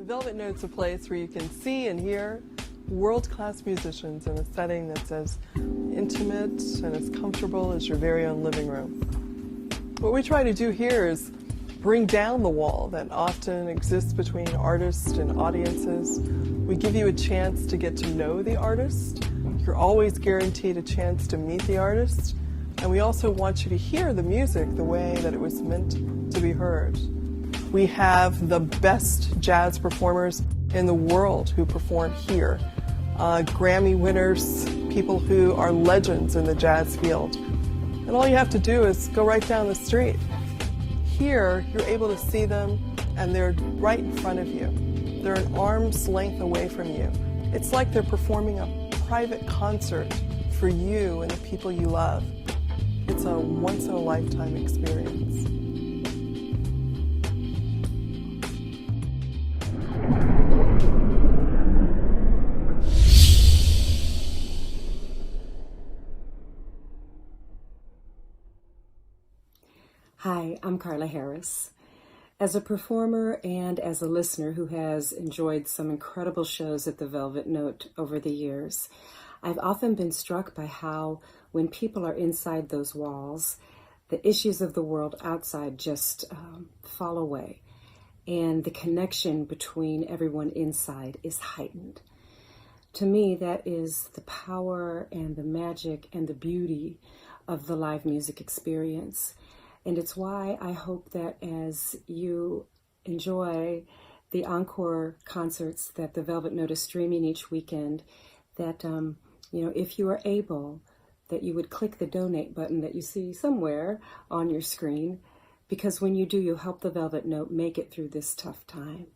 Velvet Note's a place where you can see and hear world-class musicians in a setting that's as intimate and as comfortable as your very own living room. What we try to do here is bring down the wall that often exists between artists and audiences. We give you a chance to get to know the artist. You're always guaranteed a chance to meet the artist. And we also want you to hear the music the way that it was meant to be heard. We have the best jazz performers in the world who perform here. Grammy winners, people who are legends in the jazz field. And all you have to do is go right down the street. Here, you're able to see them, and they're right in front of you. They're an arm's length away from you. It's like they're performing a private concert for you and the people you love. It's a once-in-a-lifetime experience. Hi, I'm Carla Harris. As a performer and as a listener who has enjoyed some incredible shows at the Velvet Note over the years, I've often been struck by how when people are inside those walls, the issues of the world outside just fall away, and the connection between everyone inside is heightened. To me, that is the power and the magic and the beauty of the live music experience. And it's why I hope that as you enjoy the encore concerts that the Velvet Note is streaming each weekend, that, if you are able, that you would click the donate button that you see somewhere on your screen, because when you do, you'll help the Velvet Note make it through this tough time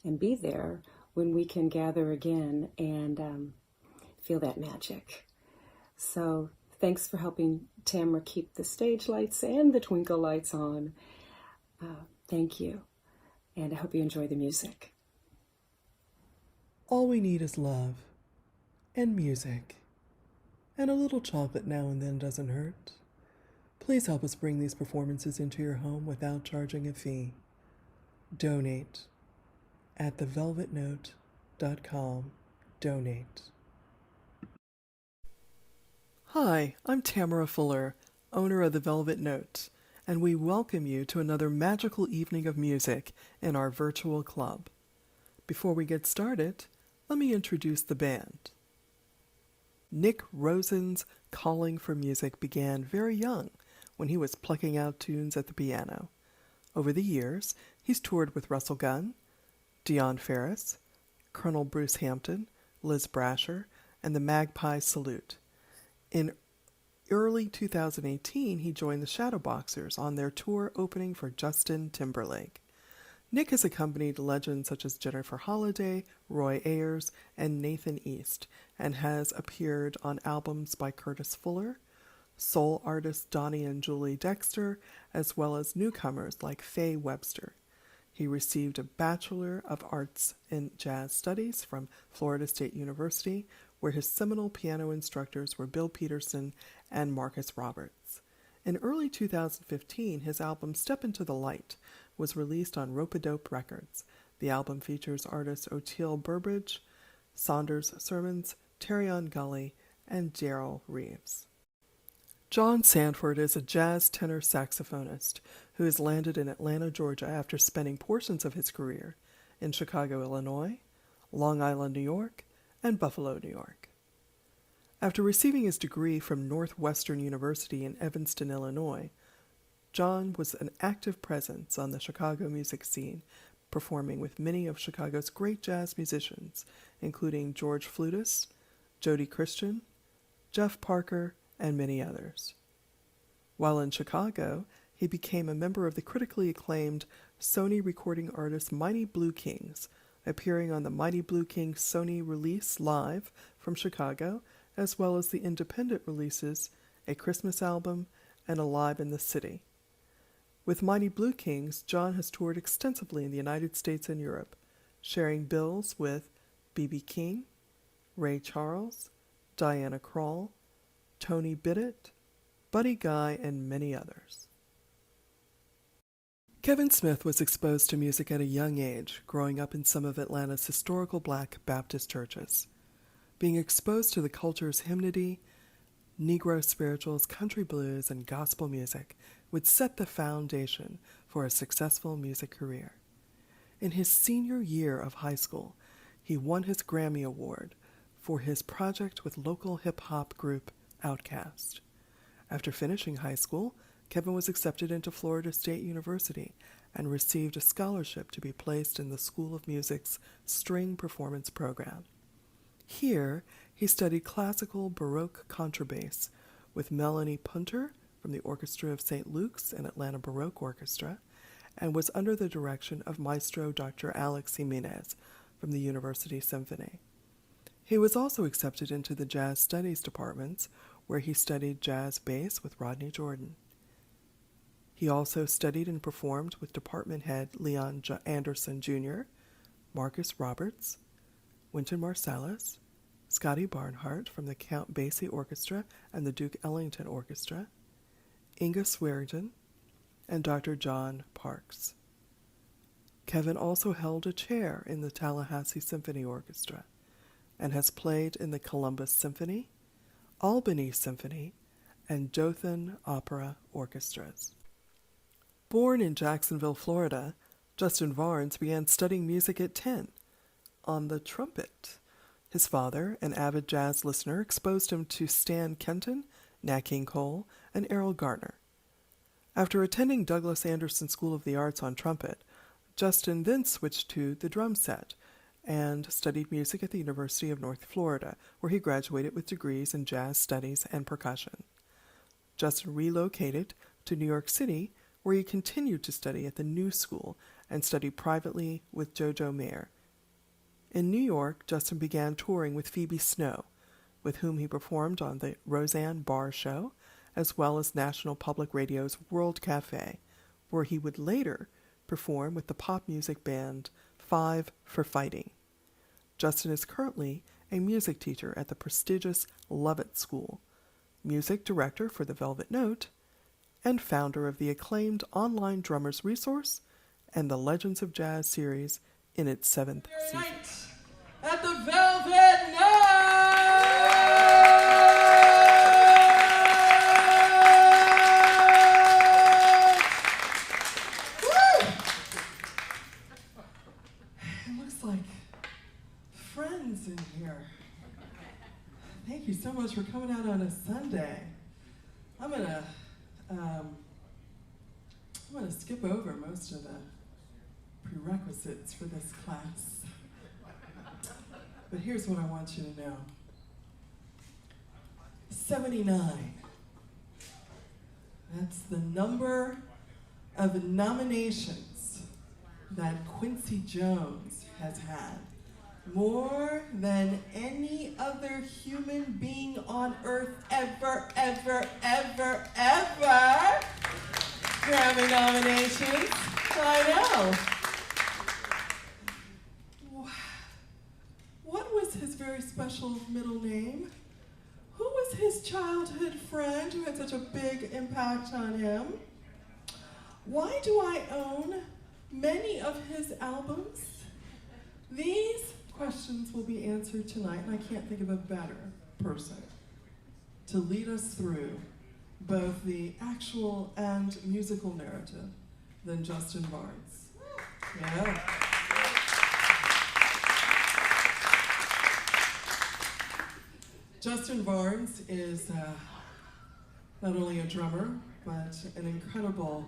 and be there when we can gather again and feel that magic. So thanks for helping Tamara keep the stage lights and the twinkle lights on. Thank you, and I hope you enjoy the music. All we need is love and music, and a little chocolate now and then doesn't hurt. Please help us bring these performances into your home without charging a fee. Donate at thevelvetnote.com. Donate. Hi, I'm Tamara Fuller, owner of the Velvet Note, and we welcome you to another magical evening of music in our virtual club. Before we get started, let me introduce the band. Nick Rosen's calling for music began very young when he was plucking out tunes at the piano. Over the years, he's toured with Russell Gunn, Dion Ferris, Colonel Bruce Hampton, Liz Brasher, and the Magpie Salute. In early 2018, he joined the Shadowboxers on their tour opening for Justin Timberlake. Nick has accompanied legends such as Jennifer Holliday, Roy Ayers, and Nathan East, and has appeared on albums by Curtis Fuller, soul artists Donnie and Julie Dexter, as well as newcomers like Faye Webster. He received a Bachelor of Arts in Jazz Studies from Florida State University, where his seminal piano instructors were Bill Peterson and Marcus Roberts. In early 2015, his album Step Into the Light was released on Rope-A-Dope Records. The album features artists Oteil Burbridge, Saunders Sermons, Terrion Gully, and Daryl Reeves. John Sanford is a jazz tenor saxophonist who has landed in Atlanta, Georgia after spending portions of his career in Chicago, Illinois, Long Island, New York, and Buffalo, New York. After receiving his degree from Northwestern University in Evanston, Illinois, John was an active presence on the Chicago music scene, performing with many of Chicago's great jazz musicians, including George Flutis, Jody Christian, Jeff Parker, and many others. While in Chicago, he became a member of the critically acclaimed Sony recording artist Mighty Blue Kings, appearing on the Mighty Blue Kings Sony release live from Chicago, as well as the independent releases, a Christmas album, and a Live in the City. With Mighty Blue Kings, John has toured extensively in the United States and Europe, sharing bills with B.B. King, Ray Charles, Diana Krall, Tony Bennett, Buddy Guy, and many others. Kevin Smith was exposed to music at a young age, growing up in some of Atlanta's historical black Baptist churches. Being exposed to the culture's hymnody, Negro spirituals, country blues, and gospel music would set the foundation for a successful music career. In his senior year of high school, he won his Grammy Award for his project with local hip-hop group Outkast. After finishing high school, Kevin was accepted into Florida State University and received a scholarship to be placed in the School of Music's String Performance program. Here, he studied classical Baroque contrabass with Melanie Punter from the Orchestra of St. Luke's and Atlanta Baroque Orchestra, and was under the direction of Maestro Dr. Alex Jimenez from the University Symphony. He was also accepted into the Jazz Studies departments, where he studied jazz bass with Rodney Jordan. He also studied and performed with department head Leon Anderson Jr., Marcus Roberts, Wynton Marsalis, Scotty Barnhart from the Count Basie Orchestra and the Duke Ellington Orchestra, Inga Swearengin, and Dr. John Parks. Kevin also held a chair in the Tallahassee Symphony Orchestra and has played in the Columbus Symphony, Albany Symphony, and Dothan Opera Orchestras. Born in Jacksonville, Florida, Justin Varnes began studying music at 10 on the trumpet. His father, an avid jazz listener, exposed him to Stan Kenton, Nat King Cole, and Errol Garner. After attending Douglas Anderson School of the Arts on trumpet, Justin then switched to the drum set and studied music at the University of North Florida, where he graduated with degrees in jazz studies and percussion. Justin relocated to New York City, where he continued to study at the New School and studied privately with Jojo Mayer. In New York, Justin began touring with Phoebe Snow, with whom he performed on the Roseanne Barr Show, as well as National Public Radio's World Cafe, where he would later perform with the pop music band Five for Fighting. Justin is currently a music teacher at the prestigious Lovett School, music director for the Velvet Note, and founder of the acclaimed online drummers resource and the Legends of Jazz series in its 7th season. At the Velvet Note! Woo! It looks like friends in here. Thank you so much for coming out on a Sunday. I'm gonna skip over most of the prerequisites for this class. But here's what I want you to know. 79. That's the number of nominations that Quincy Jones has had. More than any other human being on earth ever. Grammy nominations. I know. What was his very special middle name? Who was his childhood friend who had such a big impact on him? Why do I own many of his albums? These questions will be answered tonight, and I can't think of a better person to lead us through both the actual and musical narrative than Justin Varnes. Yeah. Justin Varnes is not only a drummer, but an incredible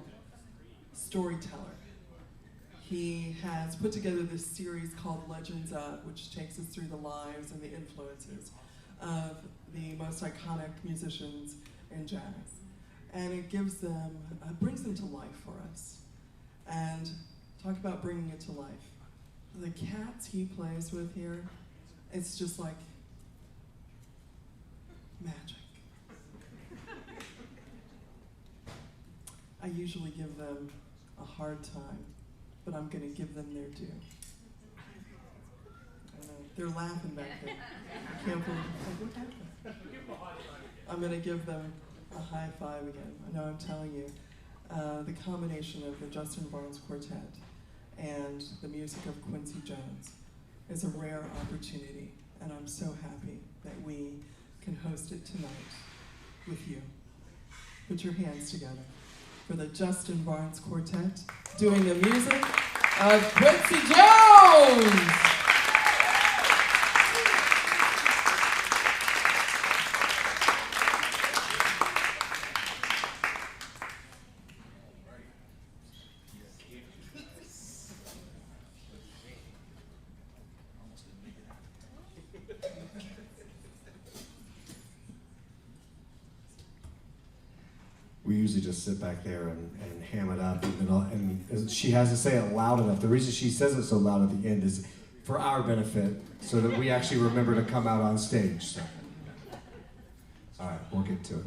storyteller. He has put together this series called Legends Of, which takes us through the lives and the influences of the most iconic musicians in jazz. And it gives them, brings them to life for us. And talk about bringing it to life. The cats he plays with here, it's just like magic. I usually give them a hard time, but I'm going to give them their due. I know, they're laughing back there. I can't believe what happened. I'm going to give them a high five again. I know I'm telling you. the combination of the Justin Varnes Quartet and the music of Quincy Jones is a rare opportunity, and I'm so happy that we can host it tonight with you. Put your hands together for the Justin Varnes Quartet doing the music of Quincy Jones! We usually just sit back there and ham it up, and she has to say it loud enough. The reason she says it so loud at the end is for our benefit, so that we actually remember to come out on stage. So. All right, we'll get to it.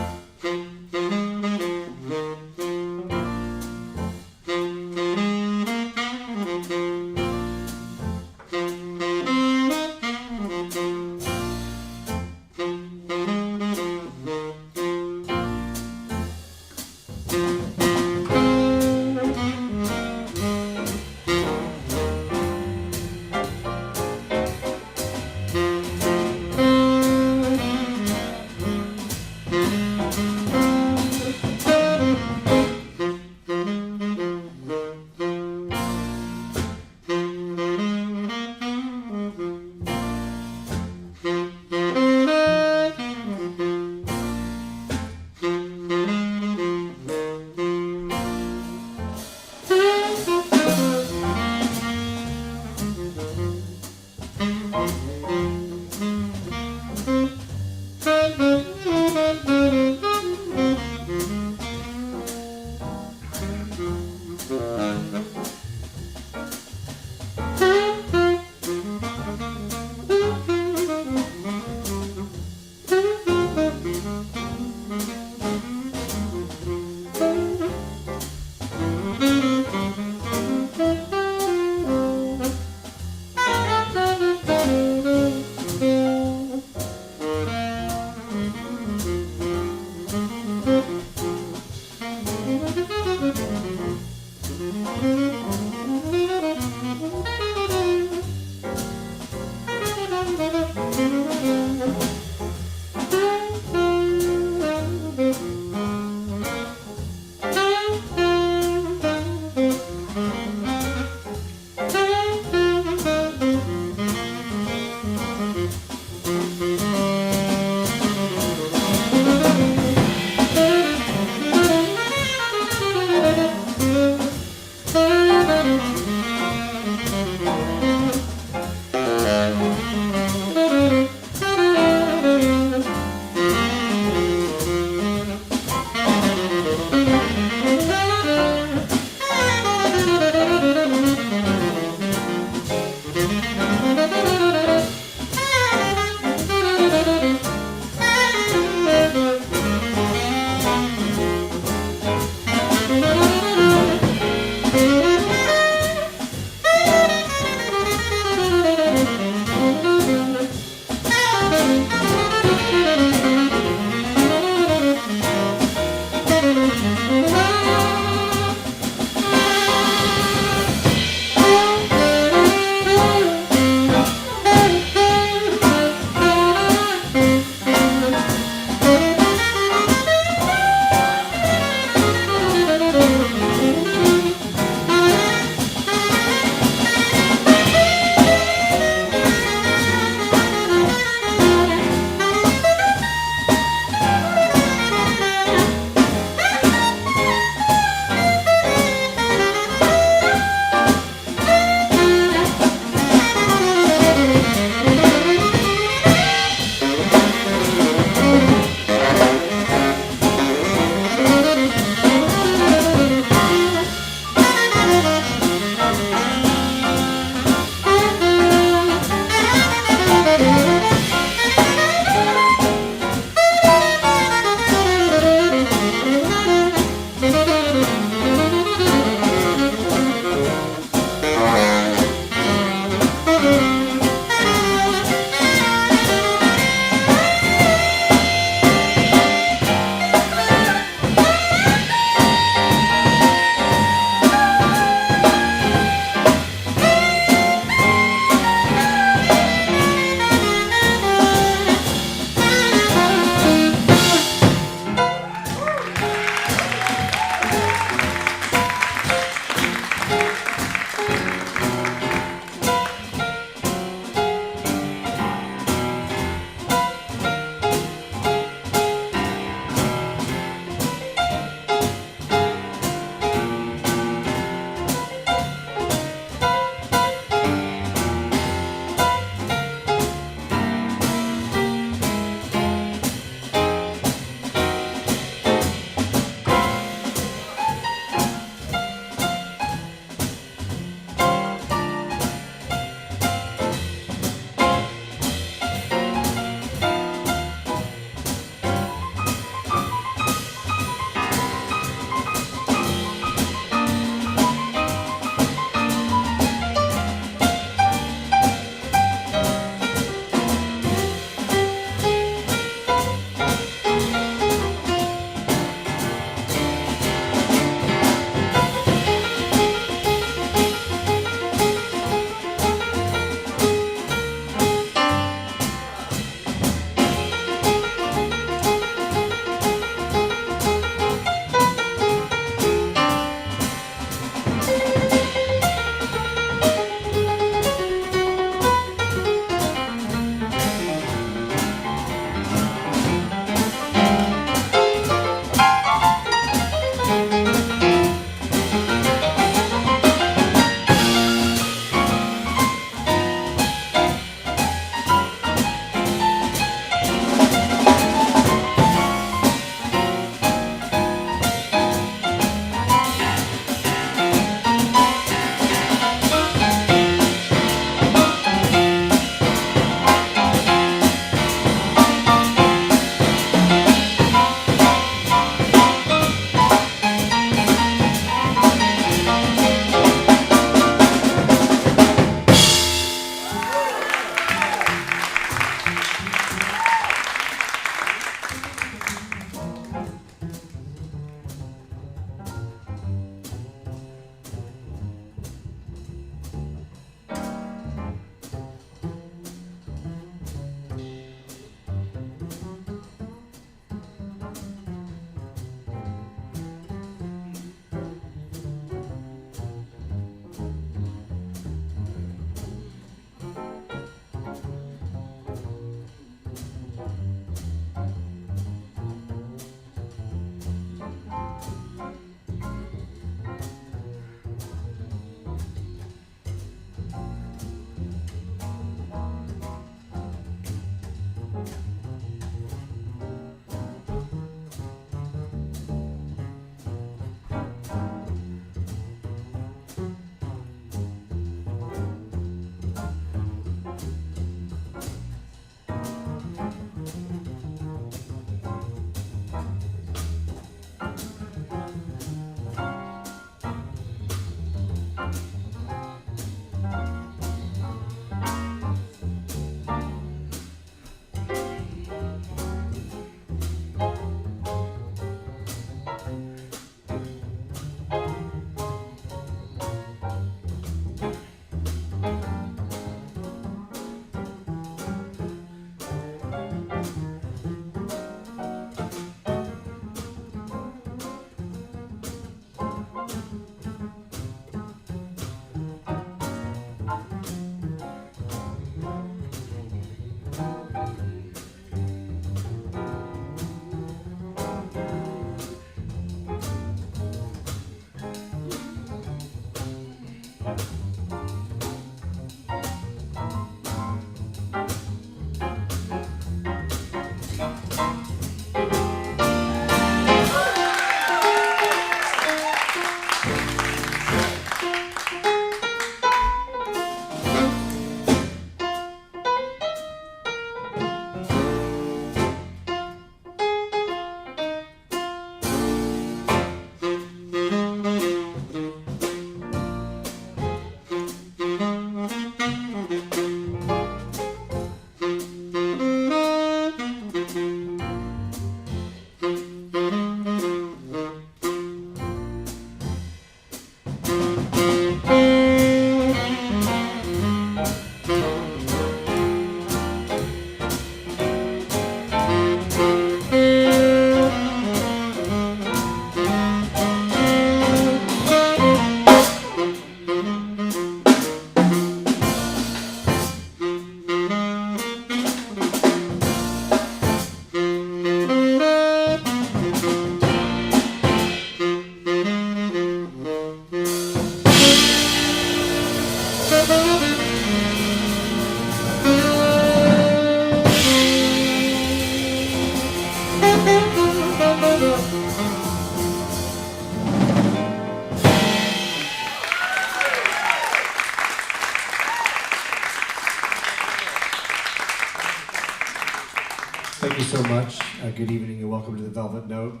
Thank you so much. Good evening and welcome to the Velvet Note.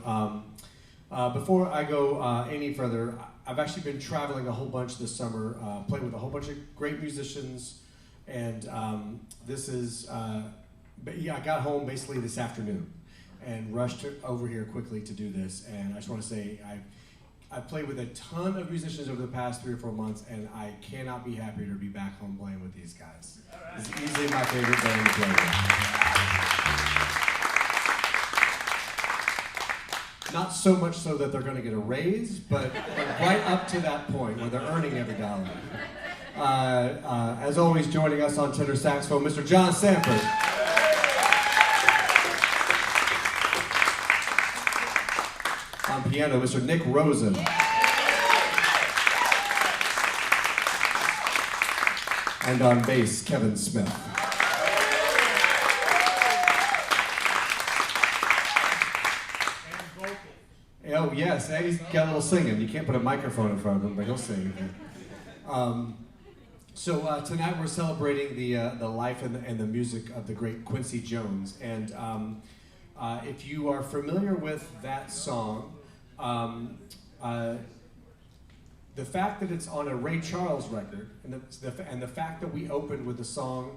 Before I go any further, I've actually been traveling a whole bunch this summer, playing with a whole bunch of great musicians, and this is, I got home basically this afternoon and rushed over here quickly to do this, and I just want to say I've played with a ton of musicians over the past 3 or 4 months, and I cannot be happier to be back home playing with these guys. Right. It's easily my favorite band to play with. Not so much so that they're going to get a raise, but right up to that point where they're earning every dollar. As always, joining us on tenor saxophone, Mr. John Sanford. On piano, Mr. Nick Rosen. And on bass, Kevin Smith. Oh yes, he's got a little singing. You can't put a microphone in front of him, but he'll sing. So tonight we're celebrating the life and the music of the great Quincy Jones. And if you are familiar with that song, the fact that it's on a Ray Charles record, and the fact that we opened with the song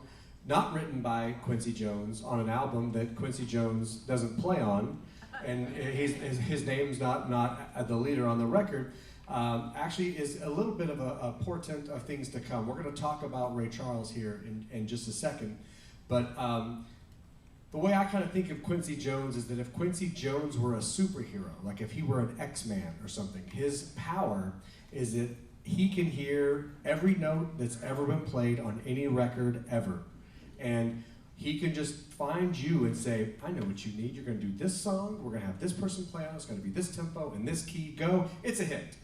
not written by Quincy Jones on an album that Quincy Jones doesn't play on, and his name's not the leader on the record, actually is a little bit of a portent of things to come. We're going to talk about Ray Charles here in just a second, but the way I kind of think of Quincy Jones is that if Quincy Jones were a superhero, like if he were an X-Man or something, his power is that he can hear every note that's ever been played on any record ever. And he can just find you and say, I know what you need. You're going to do this song. We're going to have this person play on it. It's going to be this tempo and this key. Go. It's a hit.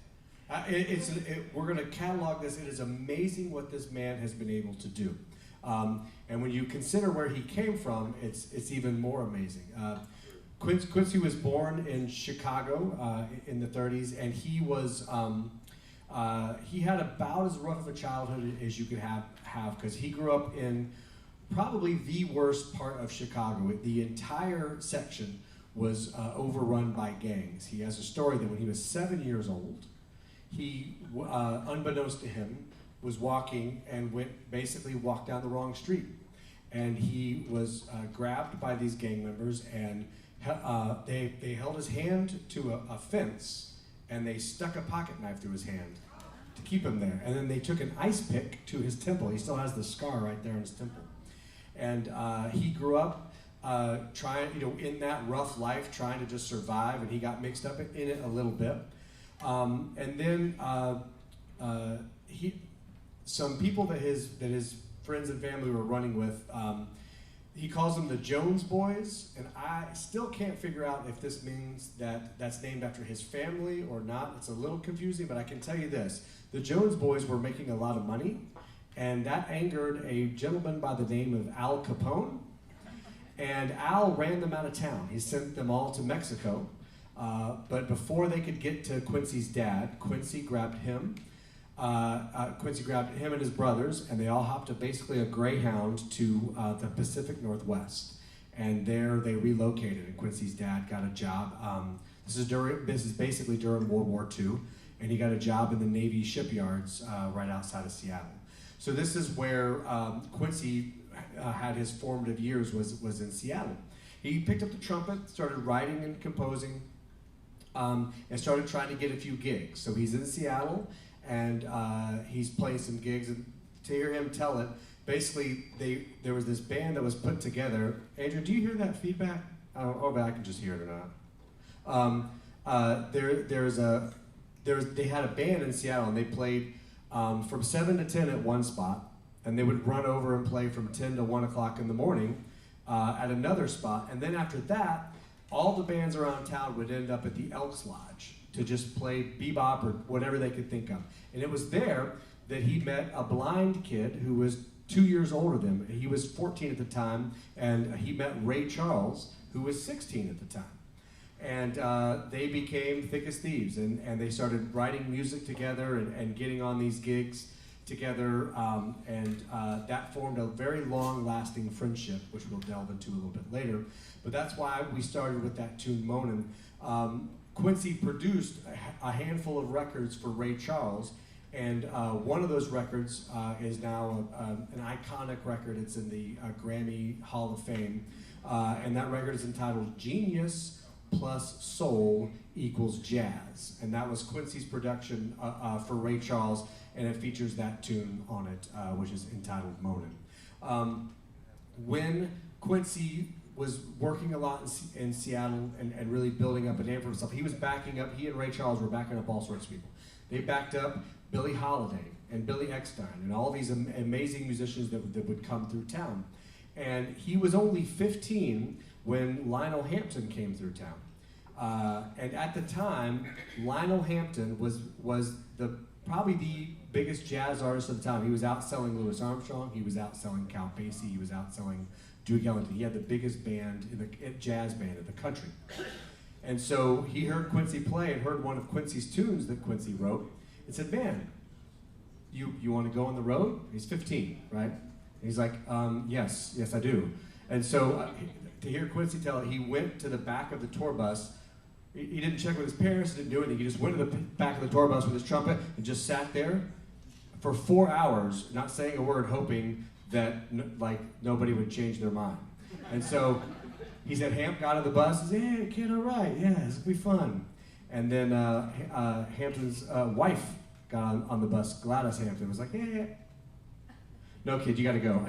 We're going to catalog this. It is amazing what this man has been able to do. And when you consider where he came from, it's even more amazing. Quincy was born in Chicago in the 30s, and he was he had about as rough of a childhood as you could have because he grew up in probably the worst part of Chicago. The entire section was overrun by gangs. He has a story that when he was 7 years old, he, unbeknownst to him, was walking and basically walked down the wrong street. And he was grabbed by these gang members, and they held his hand to a fence, and they stuck a pocket knife through his hand to keep him there. And then they took an ice pick to his temple. He still has the scar right there in his temple. And he grew up trying, in that rough life, trying to just survive, and he got mixed up in it a little bit. And then some people that his friends and family were running with, he calls them the Jones Boys, and I still can't figure out if this means that that's named after his family or not. It's a little confusing, but I can tell you this. The Jones Boys were making a lot of money, and that angered a gentleman by the name of Al Capone, and Al ran them out of town. He sent them all to Mexico, but before they could get to Quincy's dad, Quincy grabbed him and his brothers, and they all hopped basically a Greyhound to the Pacific Northwest. And there they relocated, and Quincy's dad got a job. This is basically during World War II, and he got a job in the Navy shipyards right outside of Seattle. So this is where Quincy had his formative years, was in Seattle. He picked up the trumpet, started writing and composing, and started trying to get a few gigs. So he's in Seattle, and he's playing some gigs, and to hear him tell it, basically there was this band that was put together. Andrew, do you hear that feedback? But I can just hear it or not. They had a band in Seattle, and they played from 7 to 10 at one spot, and they would run over and play from 10 to 1 o'clock in the morning at another spot, and then after that, all the bands around town would end up at the Elks Lodge to just play bebop or whatever they could think of. And it was there that he met a blind kid who was 2 years older than him. He was 14 at the time, and he met Ray Charles, who was 16 at the time. And they became thick as thieves, and they started writing music together and getting on these gigs together, and that formed a very long-lasting friendship, which we'll delve into a little bit later. But that's why we started with that tune, Moanin'. Quincy produced a handful of records for Ray Charles, and one of those records is now an iconic record. It's in the Grammy Hall of Fame, and that record is entitled Genius Plus Soul Equals Jazz, and that was Quincy's production for Ray Charles, and it features that tune on it, which is entitled Moanin'. When Quincy was working a lot in Seattle and really building up a name for himself, he and Ray Charles were backing up all sorts of people. They backed up Billie Holiday and Billy Eckstine and all these amazing musicians that would come through town. And he was only 15 when Lionel Hampton came through town. And at the time, Lionel Hampton was probably the biggest jazz artist of the time. He was outselling Louis Armstrong, he was outselling Count Basie, he was outselling Duke Ellington. He had the biggest band, jazz band in the country. And so he heard Quincy play and heard one of Quincy's tunes that Quincy wrote and said, man, you want to go on the road? He's 15, right? And he's like, yes, I do. And so to hear Quincy tell it, he went to the back of the tour bus. He didn't check with his parents, didn't do anything. He just went to the back of the tour bus with his trumpet and just sat there for 4 hours, not saying a word, hoping that like nobody would change their mind. And so he said, Hamp got on the bus, he said, hey kid, all right, yeah, this will be fun. And then Hampton's wife got on the bus, Gladys Hampton, was like, yeah. No kid, you gotta go.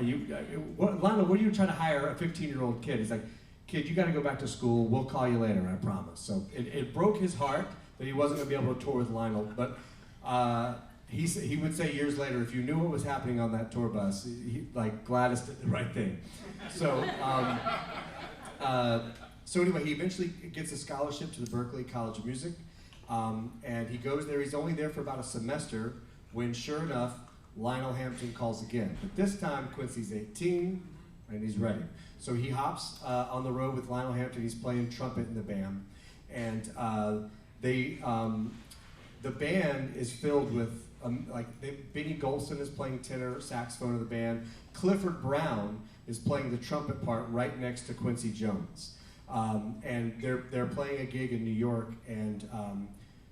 Lionel, what are you trying to hire a 15-year-old kid? He's like, kid, you gotta go back to school, we'll call you later, I promise. So it broke his heart that he wasn't gonna be able to tour with Lionel, but he would say years later, if you knew what was happening on that tour bus, like Gladys did the right thing. So, so anyway, he eventually gets a scholarship to the Berklee College of Music, and he goes there. He's only there for about a semester when, sure enough, Lionel Hampton calls again. But this time, Quincy's 18, and he's ready. So he hops on the road with Lionel Hampton. He's playing trumpet in the band, and the band is filled with Benny Golson is playing tenor saxophone in the band. Clifford Brown is playing the trumpet part right next to Quincy Jones. And they're playing a gig in New York, and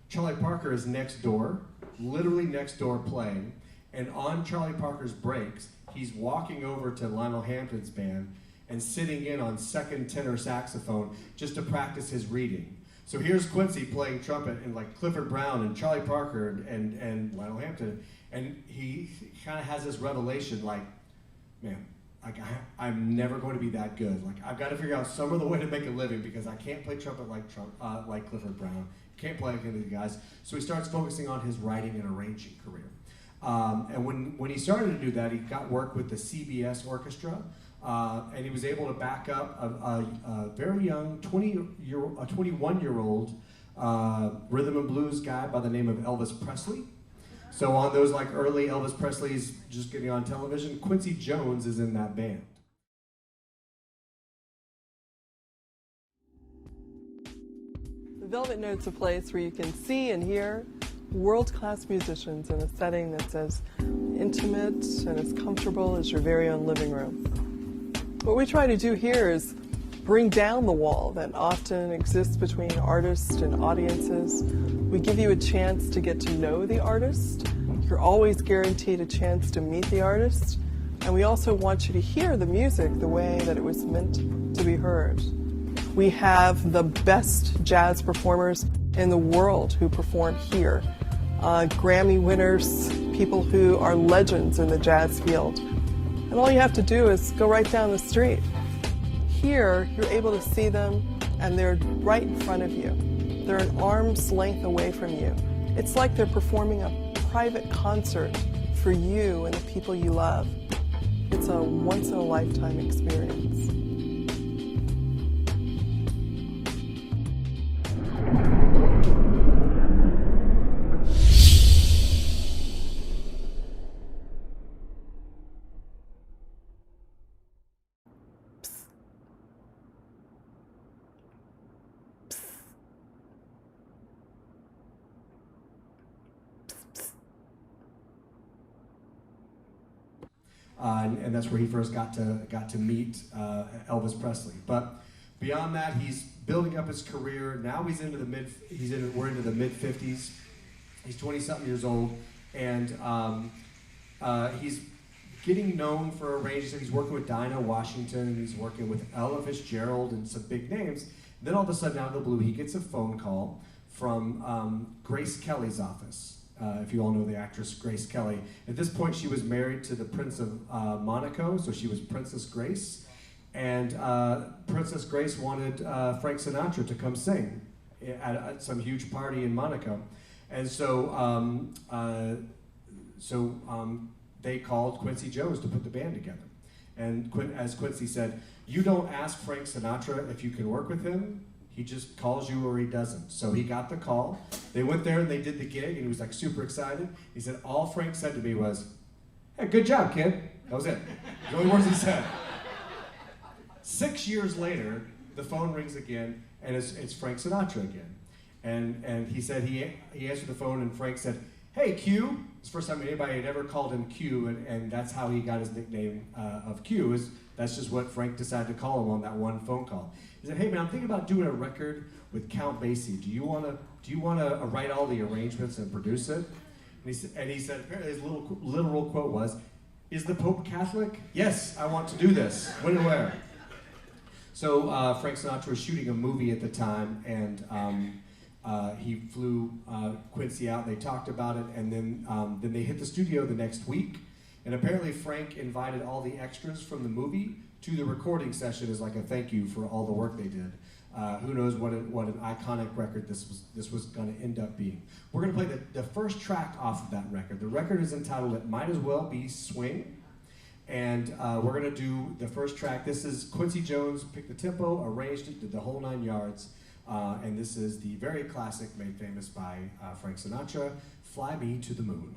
Charlie Parker is next door, literally next door playing. And on Charlie Parker's breaks, he's walking over to Lionel Hampton's band and sitting in on second tenor saxophone just to practice his reading. So here's Quincy playing trumpet, and like Clifford Brown and Charlie Parker and Lionel Hampton, and he kind of has this revelation like, man, like I'm never going to be that good. Like I've got to figure out some other way to make a living because I can't play trumpet like Clifford Brown. Can't play like any of the guys. So he starts focusing on his writing and arranging career. And when he started to do that, he got work with the CBS Orchestra, and he was able to back up a very young 21-year-old rhythm and blues guy by the name of Elvis Presley. So on those like early Elvis Presley's just getting on television, Quincy Jones is in that band. The Velvet Note's a place where you can see and hear world-class musicians in a setting that's as intimate and as comfortable as your very own living room. What we try to do here is bring down the wall that often exists between artists and audiences. We give you a chance to get to know the artist. You're always guaranteed a chance to meet the artist. And we also want you to hear the music the way that it was meant to be heard. We have the best jazz performers in the world who perform here. Grammy winners, people who are legends in the jazz field. And all you have to do is go right down the street. Here, you're able to see them, and they're right in front of you. They're an arm's length away from you. It's like they're performing a private concert for you and the people you love. It's a once-in-a-lifetime experience. And that's where he first got to meet Elvis Presley. But beyond that, he's building up his career. Now we're into the mid 50s. He's 20-something years old, and he's getting known for arrangements. He's working with Dinah Washington, and he's working with Ella Fitzgerald and some big names. Then all of a sudden, out of the blue, he gets a phone call from Grace Kelly's office. If you all know the actress Grace Kelly. At this point, she was married to the Prince of Monaco, so she was Princess Grace. And Princess Grace wanted Frank Sinatra to come sing at some huge party in Monaco. And so, they called Quincy Jones to put the band together. And as Quincy said, you don't ask Frank Sinatra if you can work with him. He just calls you or he doesn't. So he got the call. They went there and they did the gig, and he was like super excited. He said, all Frank said to me was, hey, good job, kid. That was it. The only words he said. 6 years later, the phone rings again, and it's Frank Sinatra again. And he said he answered the phone, and Frank said, hey, Q. It's the first time anybody had ever called him Q, and that's how he got his nickname of Q. That's just what Frank decided to call him on that one phone call. He said, hey man, I'm thinking about doing a record with Count Basie. Do you want to write all the arrangements and produce it? And he said, apparently his literal quote was, Is the Pope Catholic? Yes, I want to do this. When and where? So Frank Sinatra was shooting a movie at the time, and he flew Quincy out. They talked about it, and then they hit the studio the next week. And apparently Frank invited all the extras from the movie to the recording session as like a thank you for all the work they did. Who knows what an iconic record this was going to end up being. We're going to play the first track off of that record. The record is entitled It Might As Well Be Swing. And we're going to do the first track. This is Quincy Jones picked the tempo, arranged it, did the whole 9 yards. And this is the very classic made famous by Frank Sinatra, Fly Me to the Moon.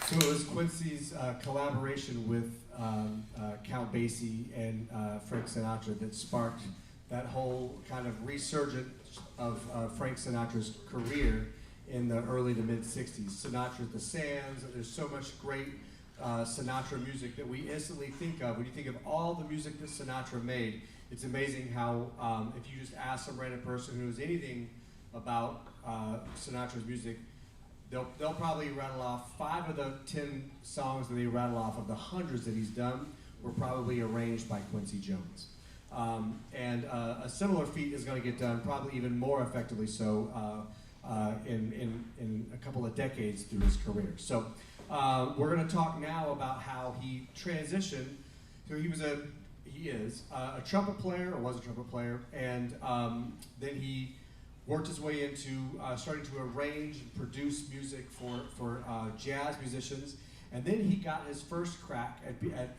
So it was Quincy's collaboration with Count Basie and Frank Sinatra that sparked that whole kind of resurgence of Frank Sinatra's career in the early to mid 60s. Sinatra, the Sands, there's so much great Sinatra music that we instantly think of. When you think of all the music that Sinatra made, it's amazing how if you just ask some random person who knows anything about Sinatra's music, they'll probably rattle off 5 of the 10 songs that they rattle off of the hundreds that he's done were probably arranged by Quincy Jones. And a similar feat is going to get done, probably even more effectively so, in a couple of decades through his career. So we're going to talk now about how he transitioned. So he is a trumpet player, or was a trumpet player, and then he worked his way into starting to arrange and produce music for jazz musicians, and then he got his first crack at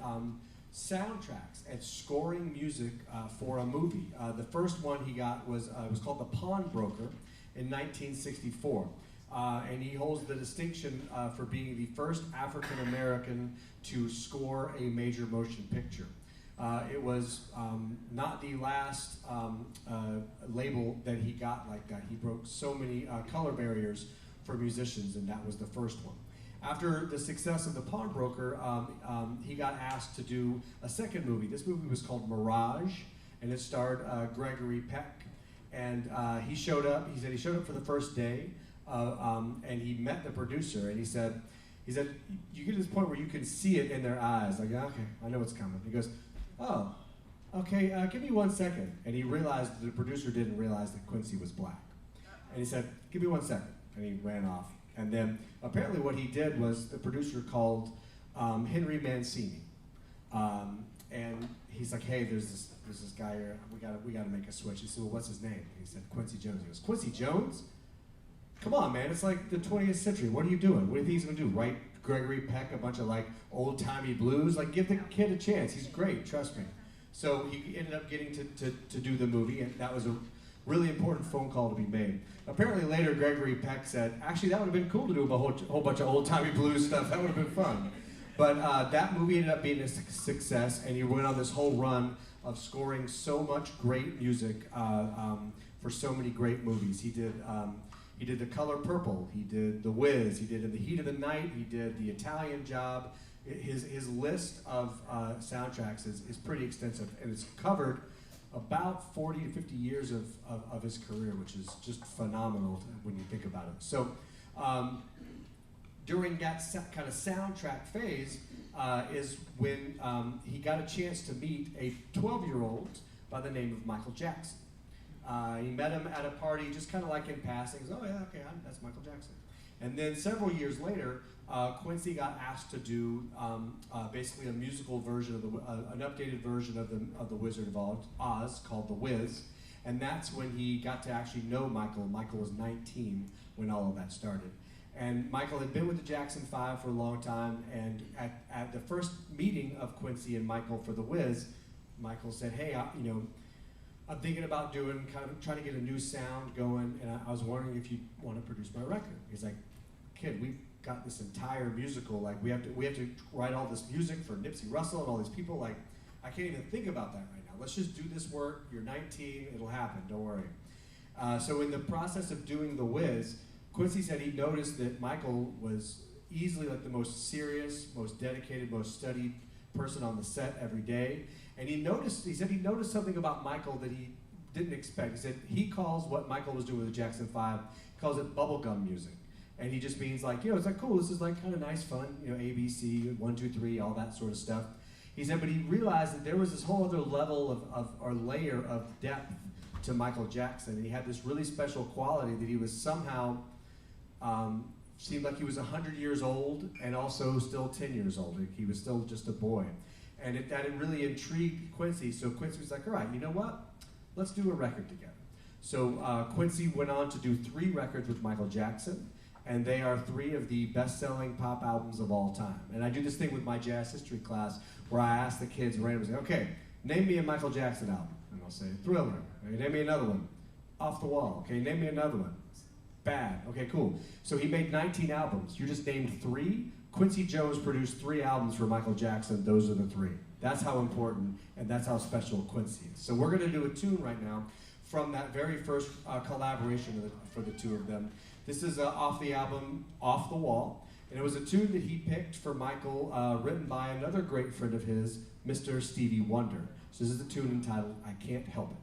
soundtracks, at scoring music for a movie. The first one he got was called The Pawnbroker in 1964. And he holds the distinction for being the first African American to score a major motion picture. It was not the last label that he got like that. He broke so many color barriers for musicians, and that was the first one. After the success of The Pawnbroker, he got asked to do a second movie. This movie was called Mirage, and it starred Gregory Peck. And he showed up. He said he showed up for the first day, and he met the producer. And he said, you get to this point where you can see it in their eyes. Like, yeah, okay, I know what's coming. He goes, oh, okay, give me 1 second. And he realized the producer didn't realize that Quincy was black. And he said, give me 1 second. And he ran off. And then apparently what he did was the producer called Henry Mancini. And he's like, hey, there's this guy here. We gotta make a switch. He said, well, what's his name? And he said, Quincy Jones. He goes, Quincy Jones? Come on, man, it's like the 20th century. What are you doing? What do you think he's gonna do? Write Gregory Peck a bunch of like old-timey blues? Like, give the kid a chance. He's great, trust me. So he ended up getting to do the movie, and that was a really important phone call to be made. Apparently later, Gregory Peck said, actually, that would have been cool to do a whole bunch of old-timey blues stuff. That would have been fun. But that movie ended up being a success, and he went on this whole run of scoring so much great music for so many great movies. He did The Color Purple, he did The Wiz, he did In the Heat of the Night, he did The Italian Job. His list of soundtracks is pretty extensive, and it's covered about 40 to 50 years of his career, which is just phenomenal when you think about it. So during that kind of soundtrack phase is when he got a chance to meet a 12-year-old by the name of Michael Jackson. He met him at a party, just kind of like in passing. He goes, oh yeah, okay, that's Michael Jackson. And then several years later, Quincy got asked to do basically a musical version of an updated version of the Wizard of Oz called The Wiz. And that's when he got to actually know Michael. Michael was 19 when all of that started. And Michael had been with the Jackson 5 for a long time, and at the first meeting of Quincy and Michael for The Wiz, Michael said, hey, I'm thinking about trying to get a new sound going, and I was wondering if you want to produce my record. He's like, kid, we've got this entire musical, like we have to write all this music for Nipsey Russell and all these people, like I can't even think about that right now. Let's just do this work. You're 19, it'll happen, don't worry. So in the process of doing The Wiz, Quincy said he noticed that Michael was easily like the most serious, most dedicated, most studied person on the set every day. And he said he noticed something about Michael that he didn't expect. He said he calls what Michael was doing with the Jackson 5, he calls it bubblegum music. And he just means like, it's like, cool, this is like kind of nice fun, ABC, 1, 2, 3, all that sort of stuff. He said, but he realized that there was this whole other level or layer of depth to Michael Jackson. And he had this really special quality that he was somehow, seemed like he was 100 years old and also still 10 years old. He was still just a boy. And that really intrigued Quincy. So Quincy was like, all right, you know what? Let's do a record together. So Quincy went on to do 3 records with Michael Jackson, and they are 3 of the best-selling pop albums of all time. And I do this thing with my jazz history class where I ask the kids randomly, okay, name me a Michael Jackson album. And I'll say, Thriller. Okay, name me another one. Off the Wall. Okay, name me another one. Bad. Okay, cool. So he made 19 albums. You just named 3. Quincy Jones produced 3 albums for Michael Jackson. Those are the 3. That's how important and that's how special Quincy is. So we're going to do a tune right now from that very first collaboration for the 2 of them. This is off the album Off the Wall. And it was a tune that he picked for Michael, written by another great friend of his, Mr. Stevie Wonder. So this is the tune entitled I Can't Help It.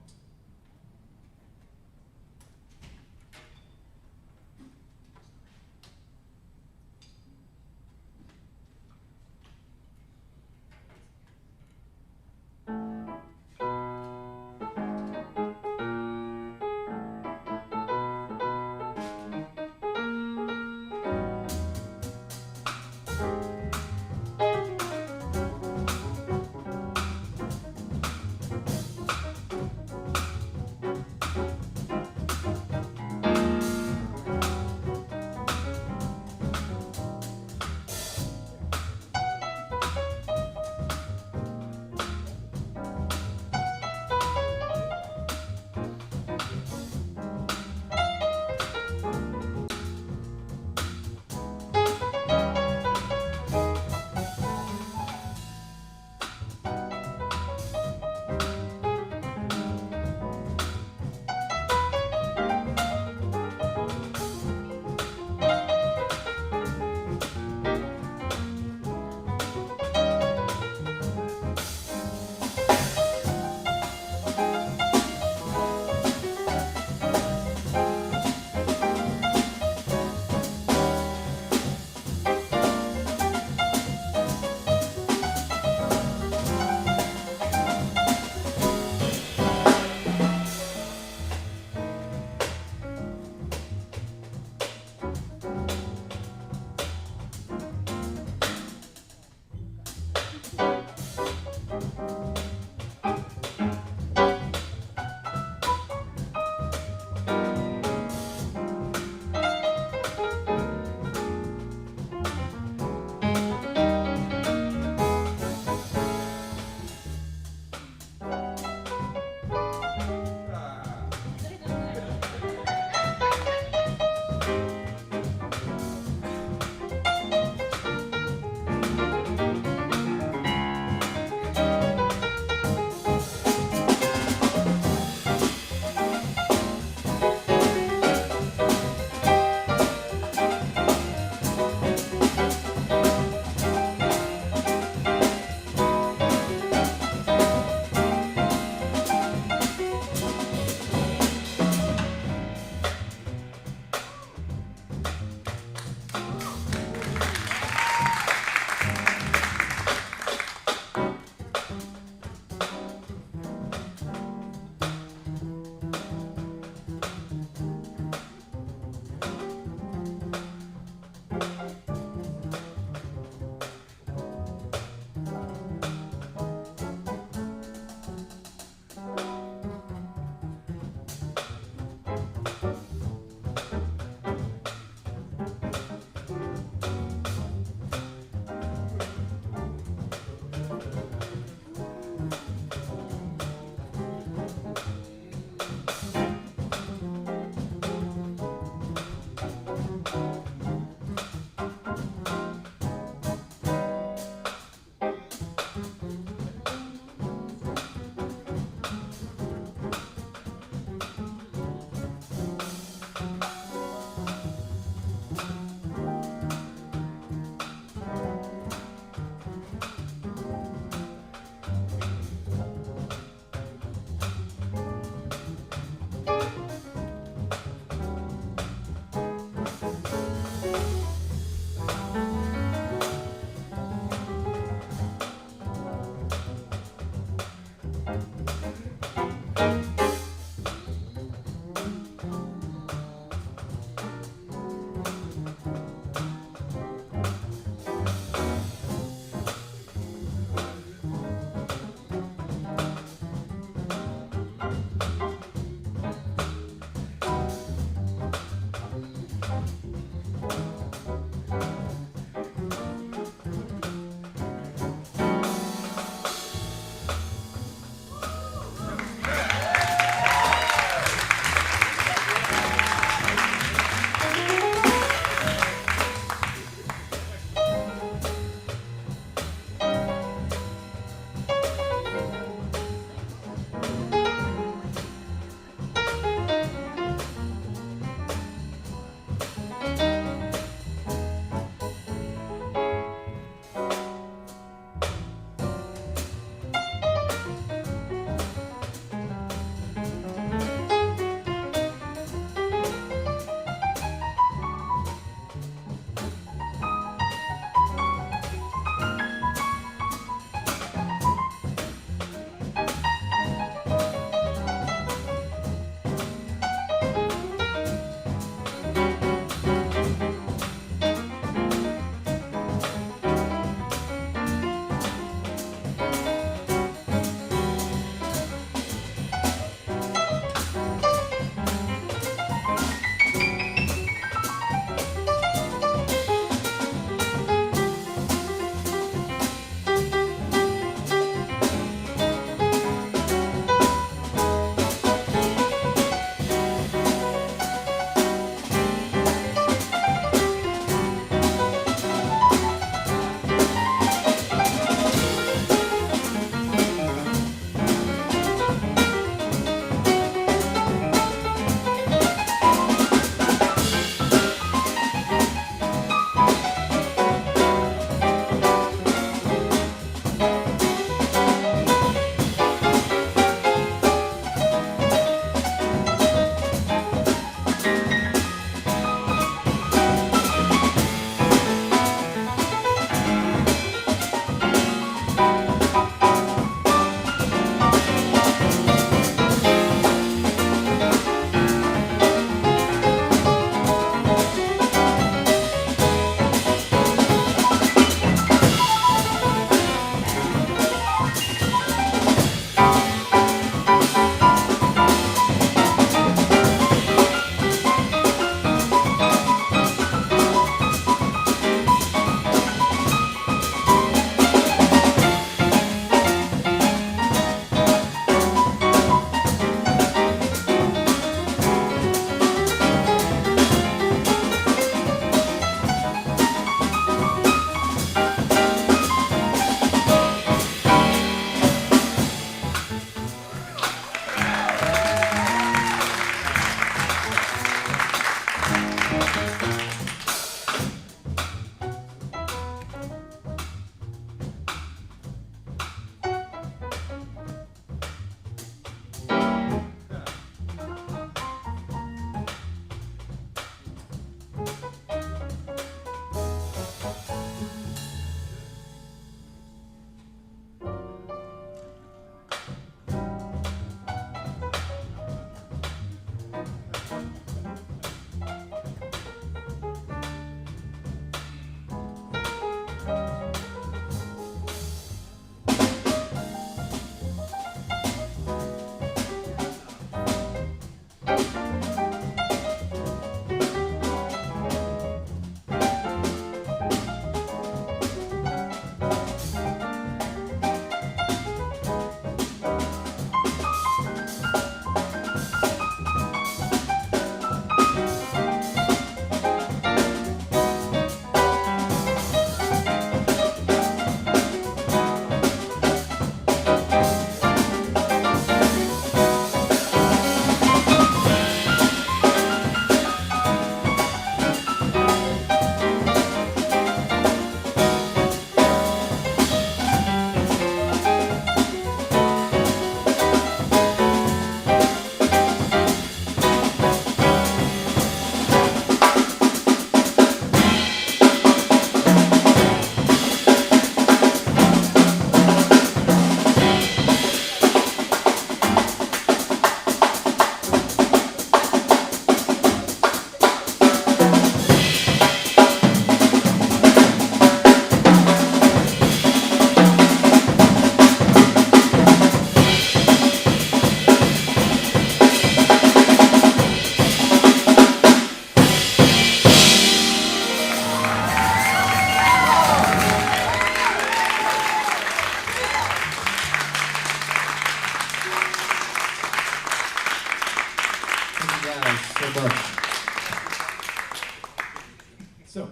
So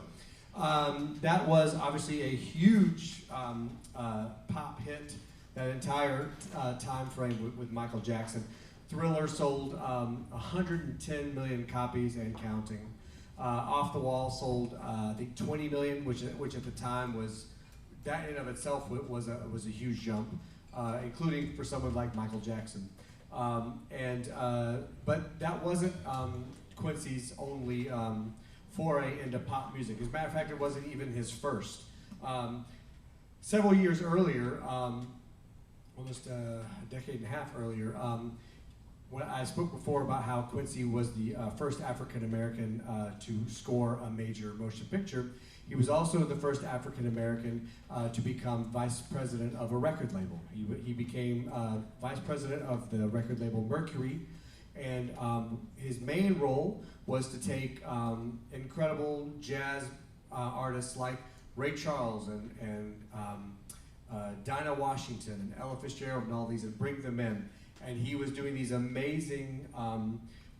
that was obviously a huge pop hit, that entire time frame with Michael Jackson. Thriller sold 110 million copies and counting. Off the Wall sold I think 20 million, which at the time was, that in of itself was a huge jump, including for someone like Michael Jackson. But that wasn't Quincy's only foray into pop music. As a matter of fact, it wasn't even his first. Several years earlier, almost a decade and a half earlier, when I spoke before about how Quincy was the first African American to score a major motion picture. He was also the first African American to become vice president of a record label. He became vice president of the record label Mercury, and his main role was to take incredible jazz artists like Ray Charles and Dinah Washington and Ella Fitzgerald and all these, and bring them in. And he was doing these amazing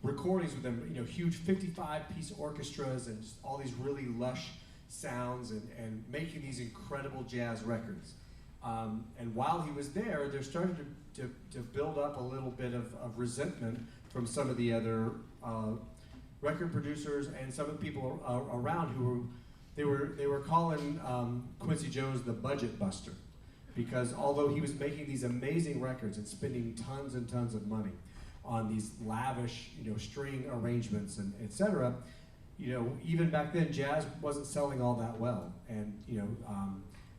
recordings with them, huge 55-piece orchestras and just all these really lush sounds, and making these incredible jazz records. And while he was there started to build up a little bit of resentment from some of the other record producers and some of the people around who were calling Quincy Jones the budget buster. Because although he was making these amazing records and spending tons and tons of money on these lavish, string arrangements and etc., even back then jazz wasn't selling all that well, and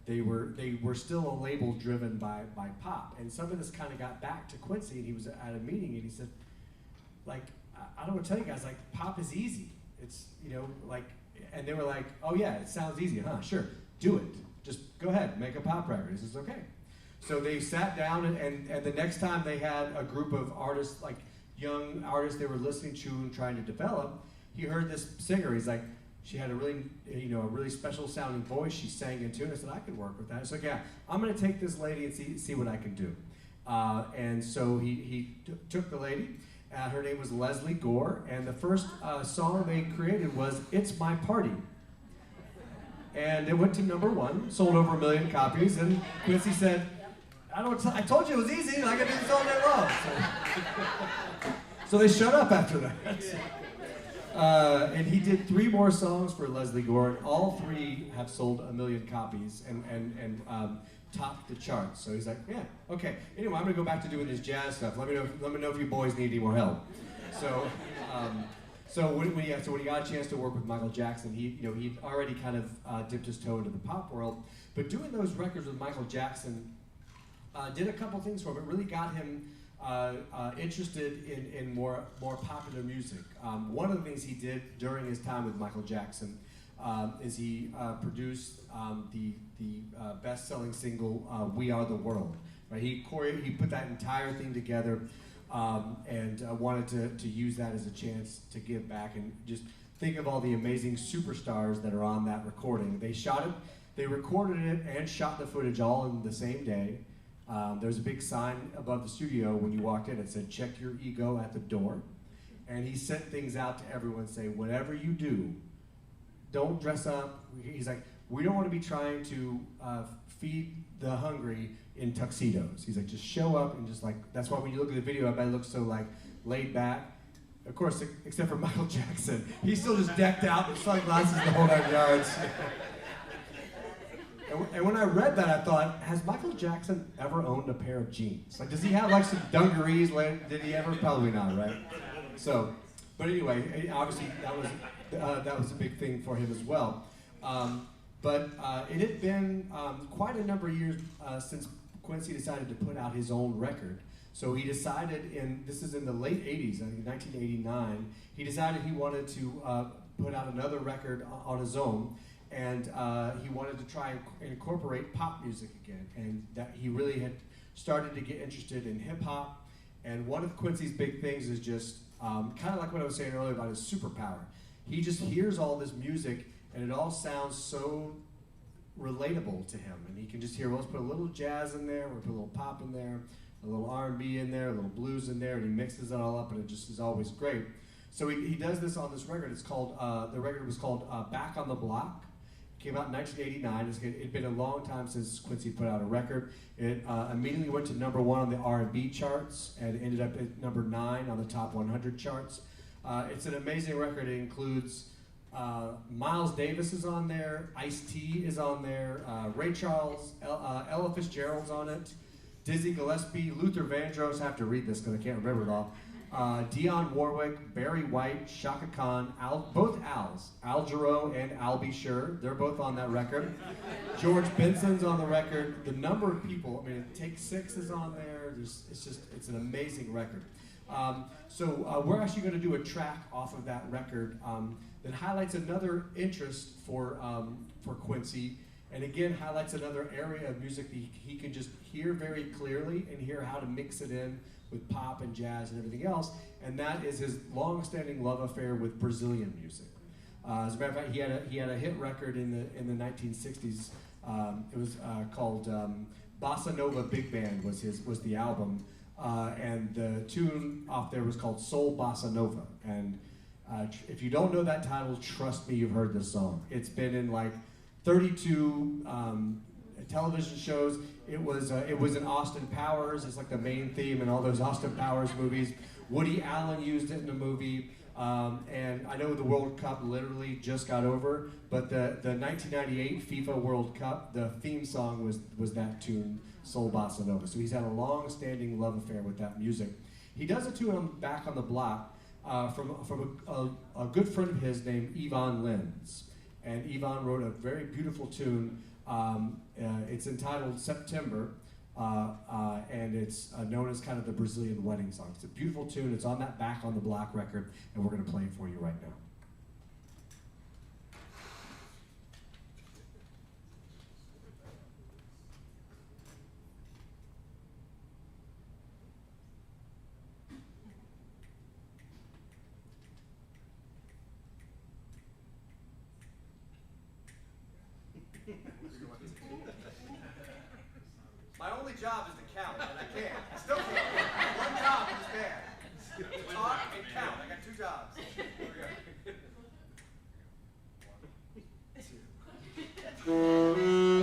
they were still a label driven by pop. And some of this kind of got back to Quincy, and he was at a meeting, and he said, like, I don't want to tell you guys, like, pop is easy. It's and they were like, oh yeah, it sounds easy, huh? Sure, do it. Just go ahead, make a pop record. He says, okay. So they sat down, and the next time they had a group of artists, like young artists they were listening to and trying to develop, he heard this singer. He's like, she had a really special sounding voice. She sang in tune. I said, I could work with that. He's like, yeah, I'm gonna take this lady and see what I can do. And so he took the lady. Her name was Leslie Gore, and the first song they created was "It's My Party." And it went to #1, sold over 1 million copies, and Quincy said, I told you it was easy, and I could do this all day long. So they shut up after that. And he did 3 more songs for Leslie Gore, and all 3 have sold 1 million copies and topped the charts. So he's like, yeah, okay. Anyway, I'm gonna go back to doing this jazz stuff. Let me know if you boys need any more help. So when he got a chance to work with Michael Jackson, he'd already kind of dipped his toe into the pop world. But doing those records with Michael Jackson did a couple things for him. It really got him interested in more popular music. One of the things he did during his time with Michael Jackson is he produced the best-selling single "We Are the World." Right? He put that entire thing together. And wanted to use that as a chance to give back and just think of all the amazing superstars that are on that recording. They shot it, they recorded it and shot the footage all in the same day. There's a big sign above the studio when you walked in. It said, "Check your ego at the door." And he sent things out to everyone saying, whatever you do, don't dress up. He's like, we don't want to be trying to feed the hungry in tuxedos. He's like, just show up and just like, that's why when you look at the video, everybody looks so like laid back. Of course, except for Michael Jackson. He's still just decked out with sunglasses the whole 9 yards. And when I read that, I thought, has Michael Jackson ever owned a pair of jeans? Like, does he have like some dungarees? Did he ever? Probably not, right? So, but anyway, obviously that was a big thing for him as well. But it had been quite a number of years since Quincy decided to put out his own record. So he decided, this is in the late 80s, I think 1989, he decided he wanted to put out another record on his own, and he wanted to try and incorporate pop music again, and that he really had started to get interested in hip hop. And one of Quincy's big things is just kind of like what I was saying earlier about his superpower. He just hears all this music, and it all sounds so relatable to him, and he can just hear, well, let's put a little jazz in there, we'll put a little pop in there, a little R&B in there, a little blues in there, and he mixes it all up, and it just is always great. So he does this on this record. It's called, the record was called Back on the Block. It came out in 1989. It'd been a long time since Quincy put out a record. It immediately went to number 1 on the R&B charts and ended up at number 9 on the top 100 charts. It's an amazing record. It includes Miles Davis is on there, Ice-T is on there, Ray Charles, Ella Fitzgerald's on it, Dizzy Gillespie, Luther Vandross, I have to read this because I can't remember it all, Dionne Warwick, Barry White, Shaka Khan, both Al's, Al Jarreau and Al B. Sure, they're both on that record. George Benson's on the record. The number of people, I mean, Take 6 is on there. It's an amazing record. So we're actually going to do a track off of that record that highlights another interest for Quincy, and again highlights another area of music that he can just hear very clearly and hear how to mix it in with pop and jazz and everything else, and that is his long-standing love affair with Brazilian music. As a matter of fact, he had a hit record in the 1960s. It was called Bossa Nova Big Band was the album, and the tune off there was called Soul Bossa Nova. And if you don't know that title, trust me, you've heard this song. It's been in like 32 television shows. It was in Austin Powers. It's like the main theme in all those Austin Powers movies. Woody Allen used it in a movie. And I know the World Cup literally just got over, but the 1998 FIFA World Cup, the theme song was that tune, Soul Bossa Nova. So he's had a long-standing love affair with that music. He does a tune Back on the Block from a good friend of his named Yvonne Lenz. And Yvonne wrote a very beautiful tune. It's entitled September, and it's known as kind of the Brazilian wedding song. It's a beautiful tune. It's on that Back on the Block record, and we're going to play it for you right now. My only job is to count, and I can't. I still can't. One job in this band. Talk and count. I got 2 jobs. Here we go. 1, 2.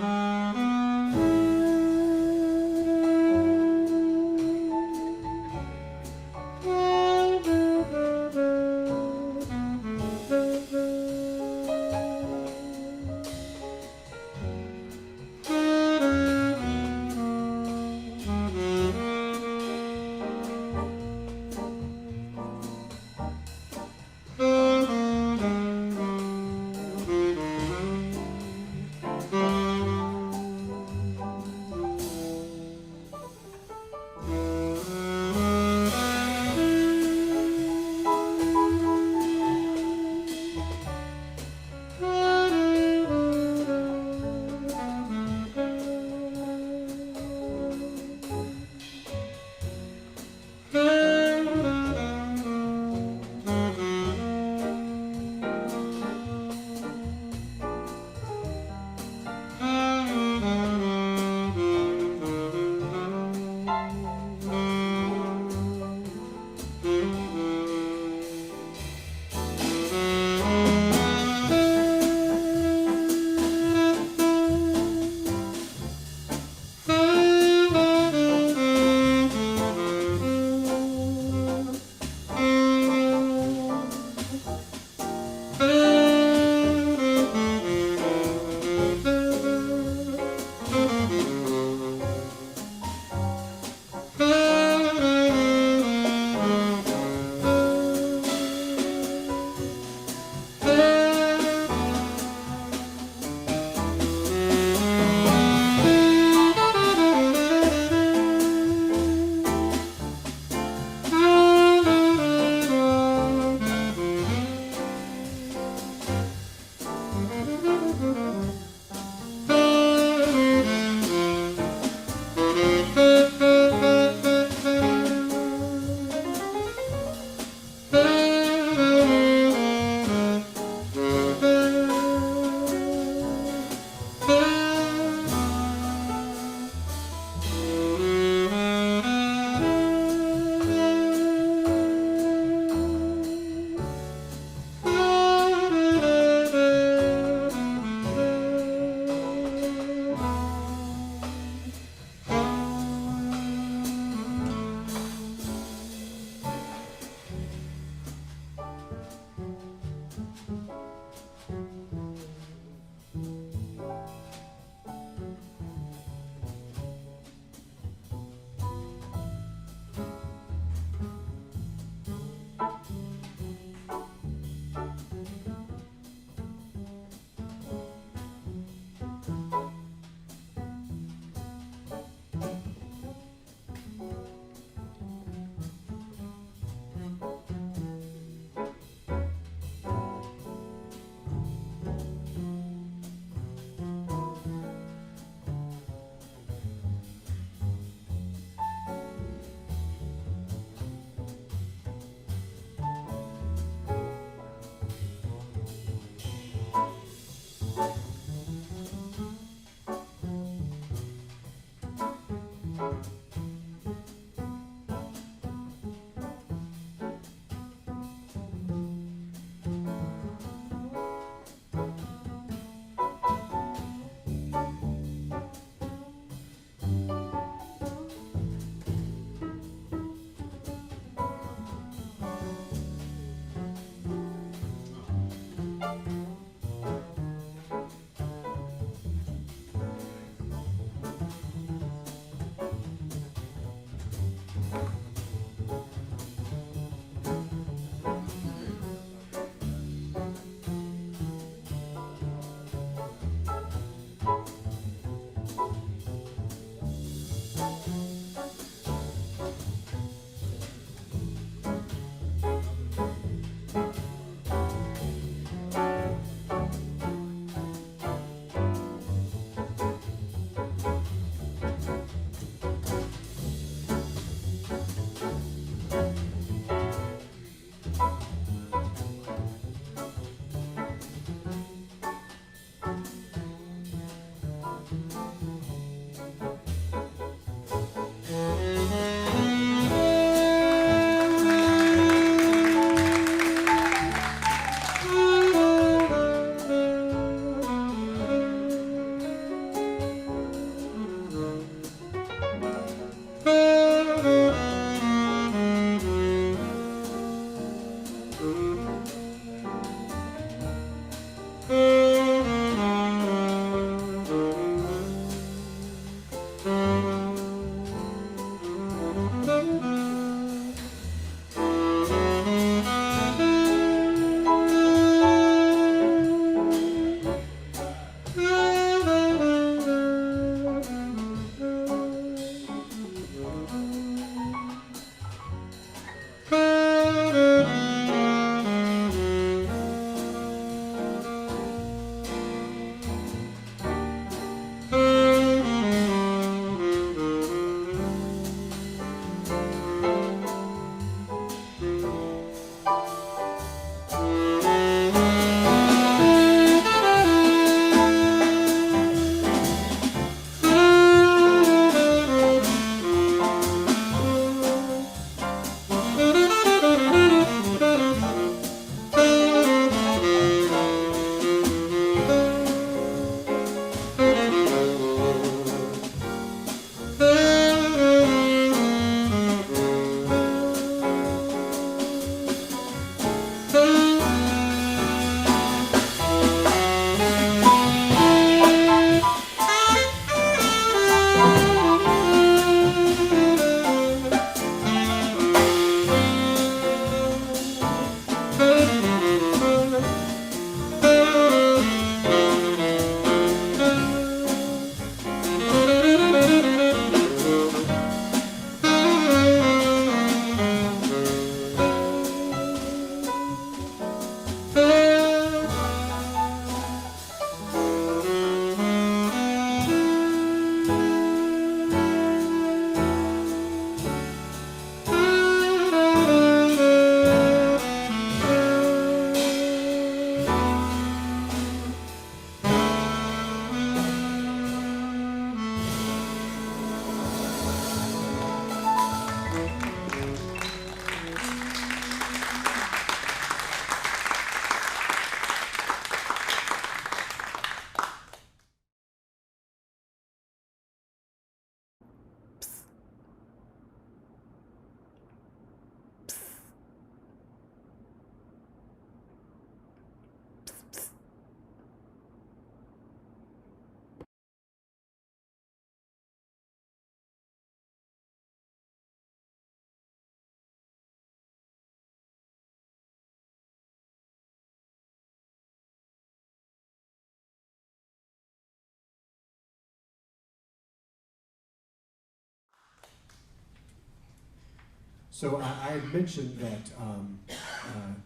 So I had mentioned that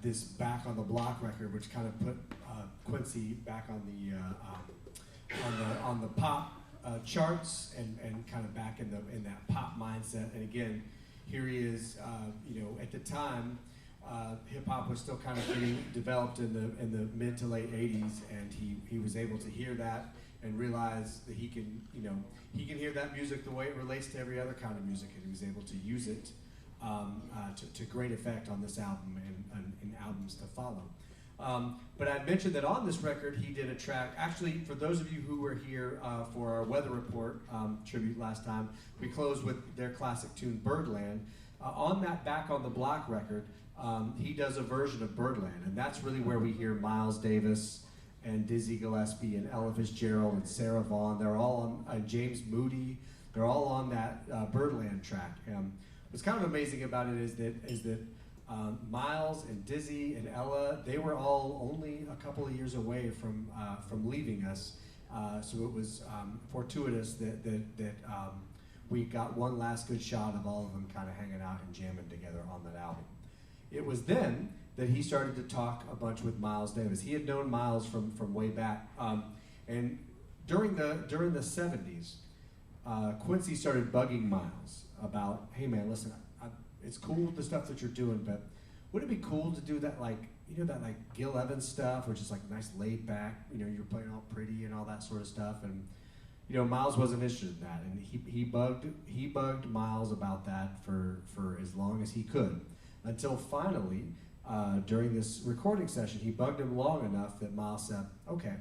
this Back on the Block record, which kind of put Quincy back on the pop charts and kind of back in that pop mindset. And again, here he is. At the time, hip hop was still kind of getting developed in the mid to late '80s, and he was able to hear that and realize that he can hear that music the way it relates to every other kind of music, and he was able to use it to great effect on this album and in albums to follow. But I mentioned that on this record he did a track, actually for those of you who were here for our Weather Report tribute last time, we closed with their classic tune Birdland. On that Back on the Block record, he does a version of Birdland, and that's really where we hear Miles Davis and Dizzy Gillespie and Ella Fitzgerald and Sarah Vaughan. They're all on James Moody. They're all on that Birdland track. What's kind of amazing about it is that Miles and Dizzy and Ella, they were all only a couple of years away from leaving us. So it was fortuitous that we got one last good shot of all of them kind of hanging out and jamming together on that album. It was then that he started to talk a bunch with Miles Davis. He had known Miles from way back. And during the 70s, Quincy started bugging Miles about, hey man, listen, it's cool the stuff that you're doing, but would it be cool to do that that Gil Evans stuff, which is like nice laid back, you're playing all pretty and all that sort of stuff. And Miles wasn't interested in that, and he bugged Miles about that for as long as he could, until finally, during this recording session, he bugged him long enough that Miles said, okay,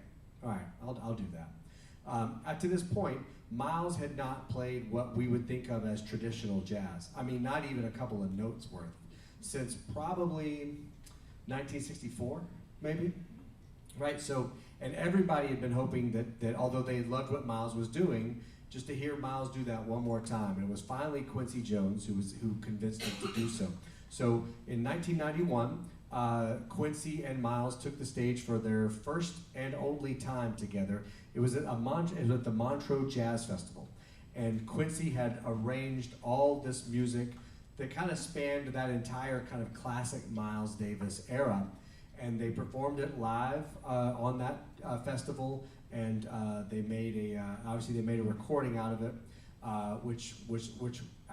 all right, I'll do that. To this point, Miles had not played what we would think of as traditional jazz. I mean, not even a couple of notes worth, since probably 1964, maybe, right? So, and everybody had been hoping that although they loved what Miles was doing, just to hear Miles do that one more time. And it was finally Quincy Jones who convinced him to do so. So in 1991, Quincy and Miles took the stage for their first and only time together. It was at the Montreux Jazz Festival. And Quincy had arranged all this music that kind of spanned that entire kind of classic Miles Davis era. And they performed it live on that festival, and they made a recording out of it, which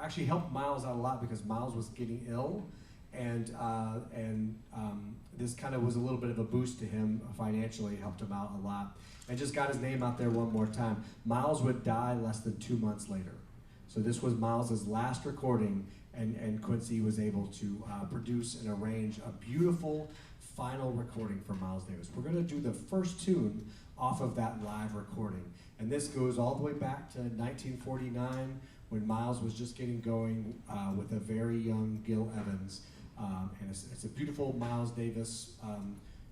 actually helped Miles out a lot because Miles was getting ill, and this kind of was a little bit of a boost to him financially. It helped him out a lot, and just got his name out there one more time. Miles would die less than 2 months later, so this was Miles's last recording, and Quincy was able to produce and arrange a beautiful final recording for Miles Davis. We're going to do the first tune off of that live recording, and this goes all the way back to 1949 when Miles was just getting going with a very young Gil Evans, and it's a beautiful Miles Davis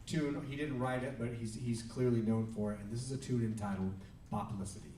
tune. He didn't write it, but he's clearly known for it, and this is a tune entitled Boplicity.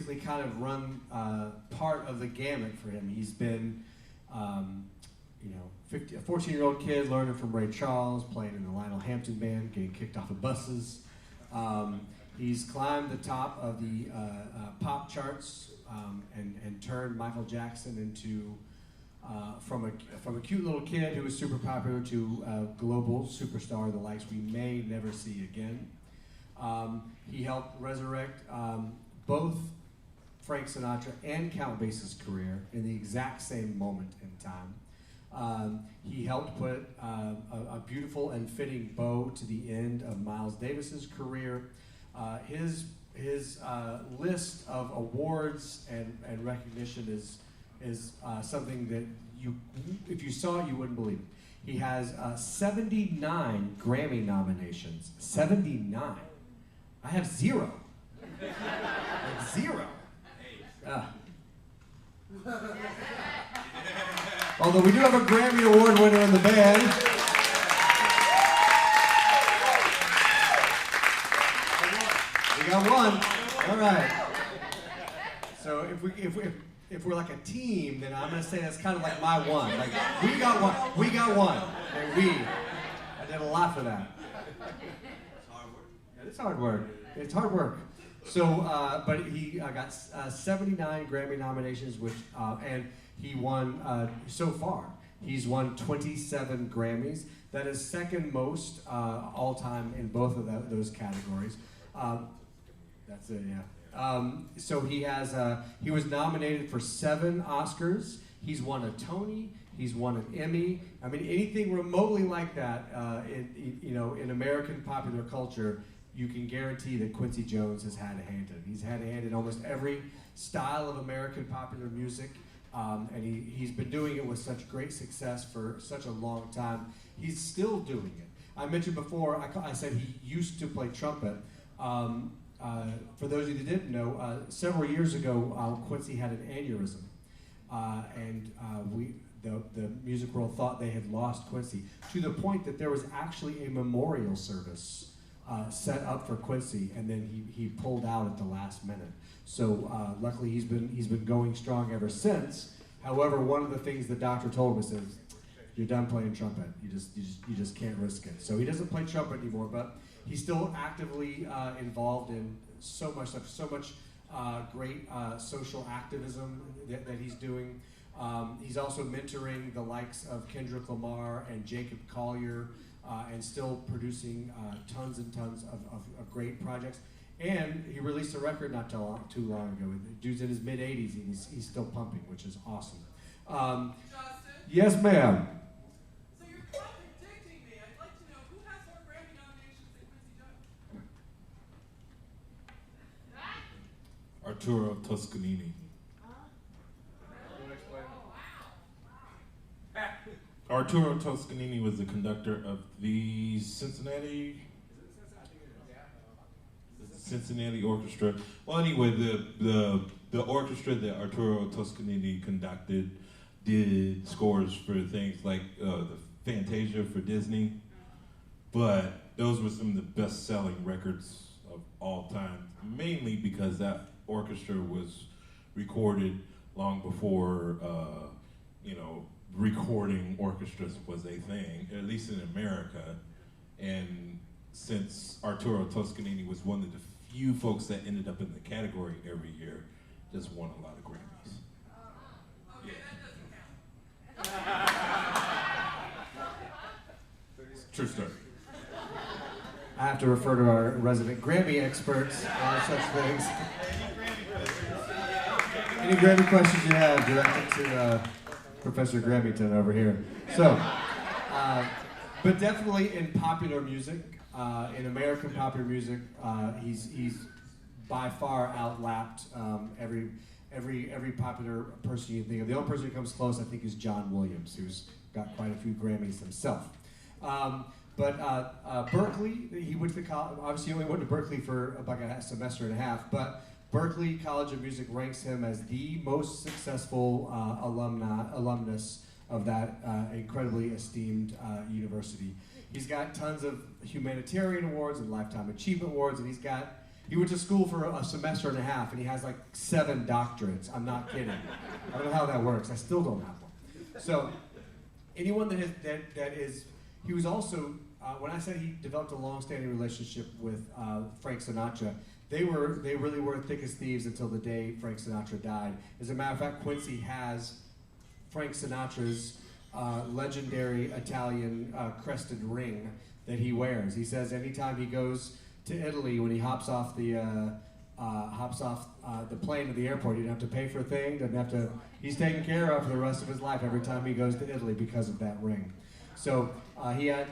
basically kind of run part of the gamut for him. He's been, a 14-year-old kid learning from Ray Charles, playing in the Lionel Hampton band, getting kicked off of buses. He's climbed the top of the pop charts and turned Michael Jackson into from a cute little kid who was super popular to a global superstar, the likes we may never see again. He helped resurrect both Frank Sinatra and Count Basie's career in the exact same moment in time. He helped put a beautiful and fitting bow to the end of Miles Davis's career. His list of awards and recognition is something that if you saw it, you wouldn't believe it. He has 79 Grammy nominations. 79. I have 0. Like 0. Although we do have a Grammy Award winner in the band. We got one. All right. So if we're like a team, then I'm gonna say that's kind of like my one. Like we got one. We got one. And I did a lot for that. It's hard work. It's hard work. So, but he got 79 Grammy nominations, which and he won so far. He's won 27 Grammys. That is second most all time in both of those categories. That's it, yeah. So he was nominated for 7 Oscars. He's won a Tony. He's won an Emmy. I mean, anything remotely like that in American popular culture, you can guarantee that Quincy Jones has had a hand in it. He's had a hand in almost every style of American popular music, and he's been doing it with such great success for such a long time. He's still doing it. I mentioned before, I said he used to play trumpet. For those of you that didn't know, several years ago, Quincy had an aneurysm, and the music world thought they had lost Quincy, to the point that there was actually a memorial service set up for Quincy, and then he pulled out at the last minute. So luckily he's been going strong ever since. However, one of the things the doctor told us is, you're done playing trumpet. You just can't risk it. So he doesn't play trumpet anymore, but he's still actively involved in so much stuff, so much great social activism that he's doing. He's also mentoring the likes of Kendrick Lamar and Jacob Collier, and still producing tons and tons of great projects. And he released a record not too long ago. The dude's in his mid-80s and he's still pumping, which is awesome. Justin? Yes, ma'am. So you're contradicting me. I'd like to know who has more Grammy nominations than Quincy Jones? Arturo Toscanini. Arturo Toscanini was the conductor of the Cincinnati Orchestra. Well, anyway, the orchestra that Arturo Toscanini conducted did scores for things like the Fantasia for Disney, but those were some of the best-selling records of all time, mainly because that orchestra was recorded long before, recording orchestras was a thing, at least in America. And since Arturo Toscanini was one of the few folks that ended up in the category every year, just won a lot of Grammys. Okay, that doesn't count. True story. I have to refer to our resident Grammy experts on such things. Any Grammy questions you have, direct it to Professor Grammyton over here. So, but definitely in popular music, in American popular music, he's by far outlapped every popular person you think of. The only person who comes close, I think, is John Williams, who's got quite a few Grammys himself. But Berkeley, he went to college. Obviously, he only went to Berkeley for about a semester and a half, but Berkeley College of Music ranks him as the most successful alumnus of that incredibly esteemed university. He's got tons of humanitarian awards and lifetime achievement awards, and He went to school for a semester and a half, and he has like 7 doctorates. I'm not kidding. I don't know how that works. I still don't have one. So, anyone that is, he was also, when I said he developed a long-standing relationship with Frank Sinatra, they really were thick as thieves until the day Frank Sinatra died. As a matter of fact, Quincy has Frank Sinatra's legendary Italian crested ring that he wears. He says anytime he goes to Italy, when he hops off the plane to the airport, he doesn't have to pay for a thing, doesn't have to. He's taken care of for the rest of his life every time he goes to Italy because of that ring. So he had,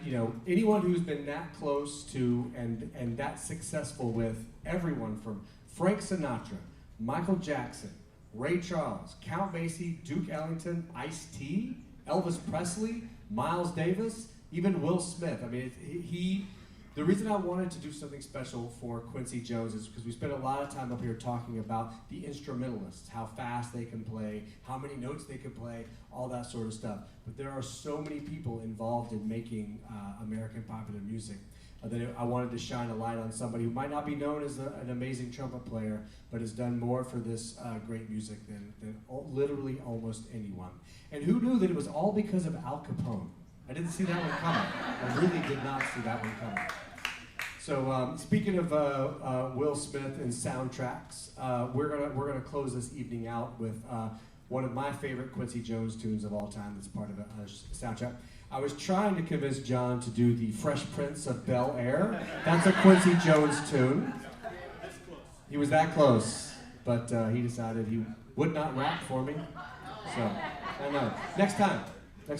anyone who's been that close to and that successful with everyone from Frank Sinatra, Michael Jackson, Ray Charles, Count Basie, Duke Ellington, Ice-T, Elvis Presley, Miles Davis, even Will Smith. I mean, the reason I wanted to do something special for Quincy Jones is because we spent a lot of time up here talking about the instrumentalists, how fast they can play, how many notes they can play, all that sort of stuff. But there are so many people involved in making American popular music that I wanted to shine a light on somebody who might not be known as an amazing trumpet player, but has done more for this great music than literally almost anyone. And who knew that it was all because of Al Capone? I didn't see that one coming. I really did not see that one coming. So speaking of Will Smith and soundtracks, we're gonna close this evening out with one of my favorite Quincy Jones tunes of all time. That's part of a soundtrack. I was trying to convince John to do the Fresh Prince of Bel-Air. That's a Quincy Jones tune. He was that close, but he decided he would not rap for me. So I know. Next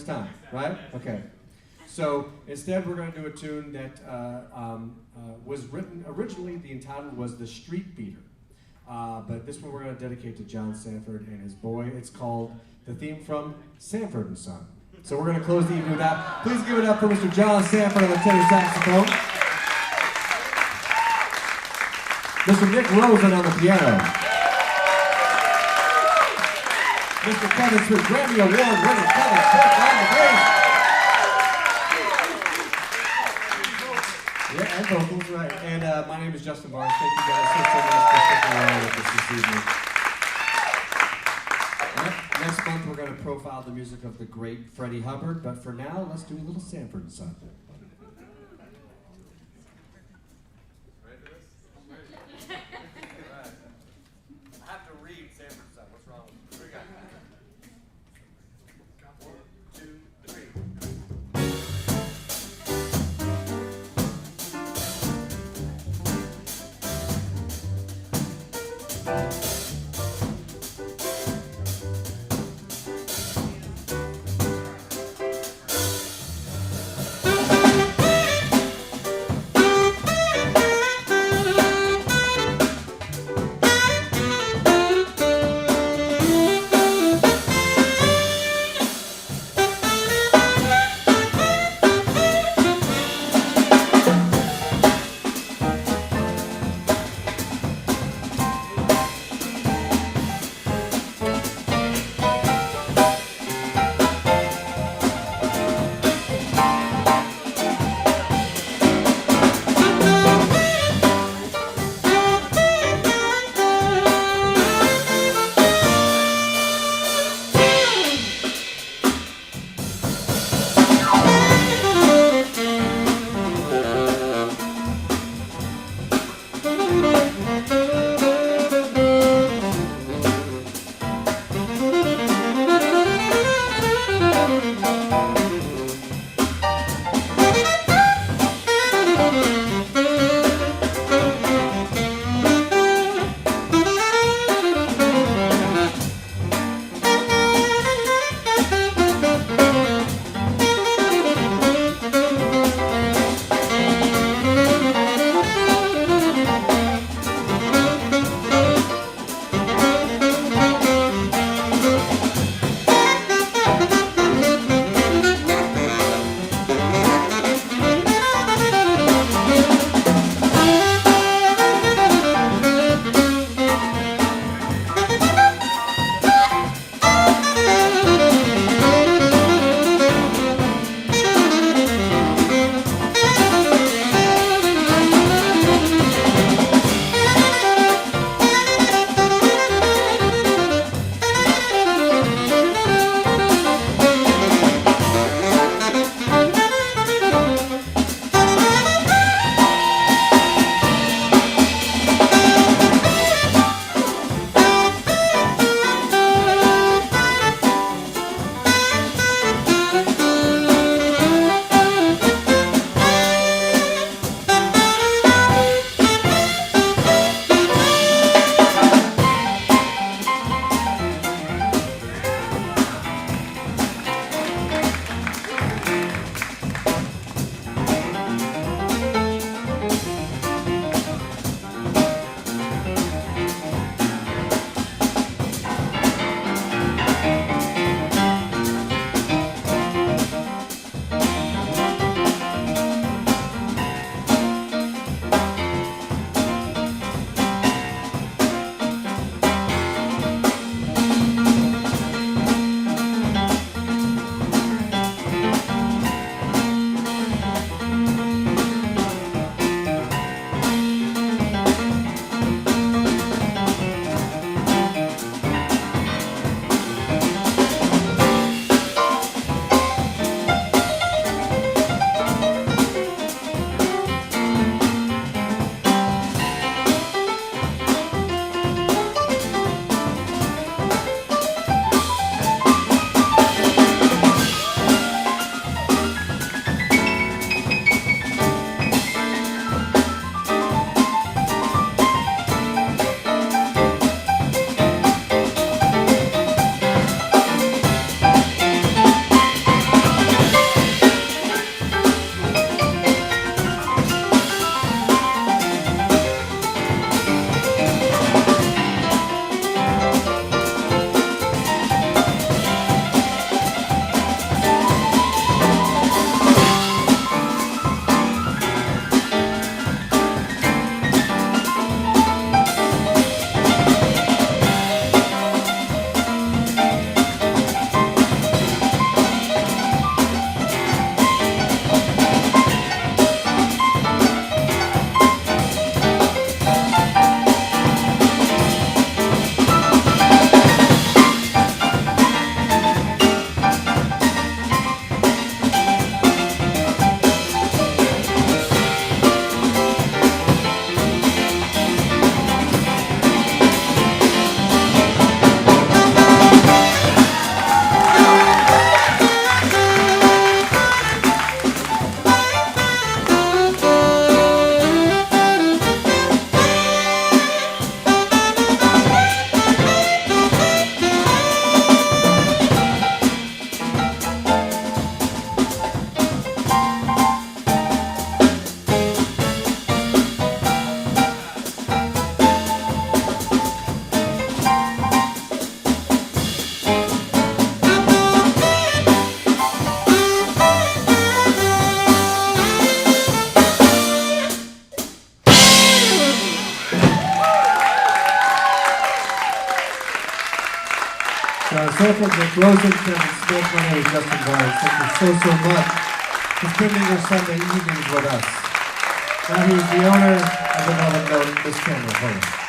time, right? Okay. So instead, we're going to do a tune that was written originally. The entitled was "The Street Beater," but this one we're going to dedicate to John Sanford and his boy. It's called the theme from Sanford and Son. So we're going to close the evening with that. Please give it up for Mr. John Sanford on the tenor saxophone, Mr. Nick Rosen on the piano, Mr. Kevin Smith, Grammy Award-winning Kevin Smith on the bass. Yeah, and vocals, right. And my name is Justin Varnes. Thank you guys so much for sticking around with us this evening. Next month, we're going to profile the music of the great Freddie Hubbard, but for now, let's do a little Sanford and Son. I have to read Sanford and Son. What's wrong with you? One, two, three. Quartet with Rosenthal and Smith. My name is Justin Varnes. Thank you so much for spending your Sunday evenings with us. Now here's the owner of the Velvet Note, Miss Tamara Fuller.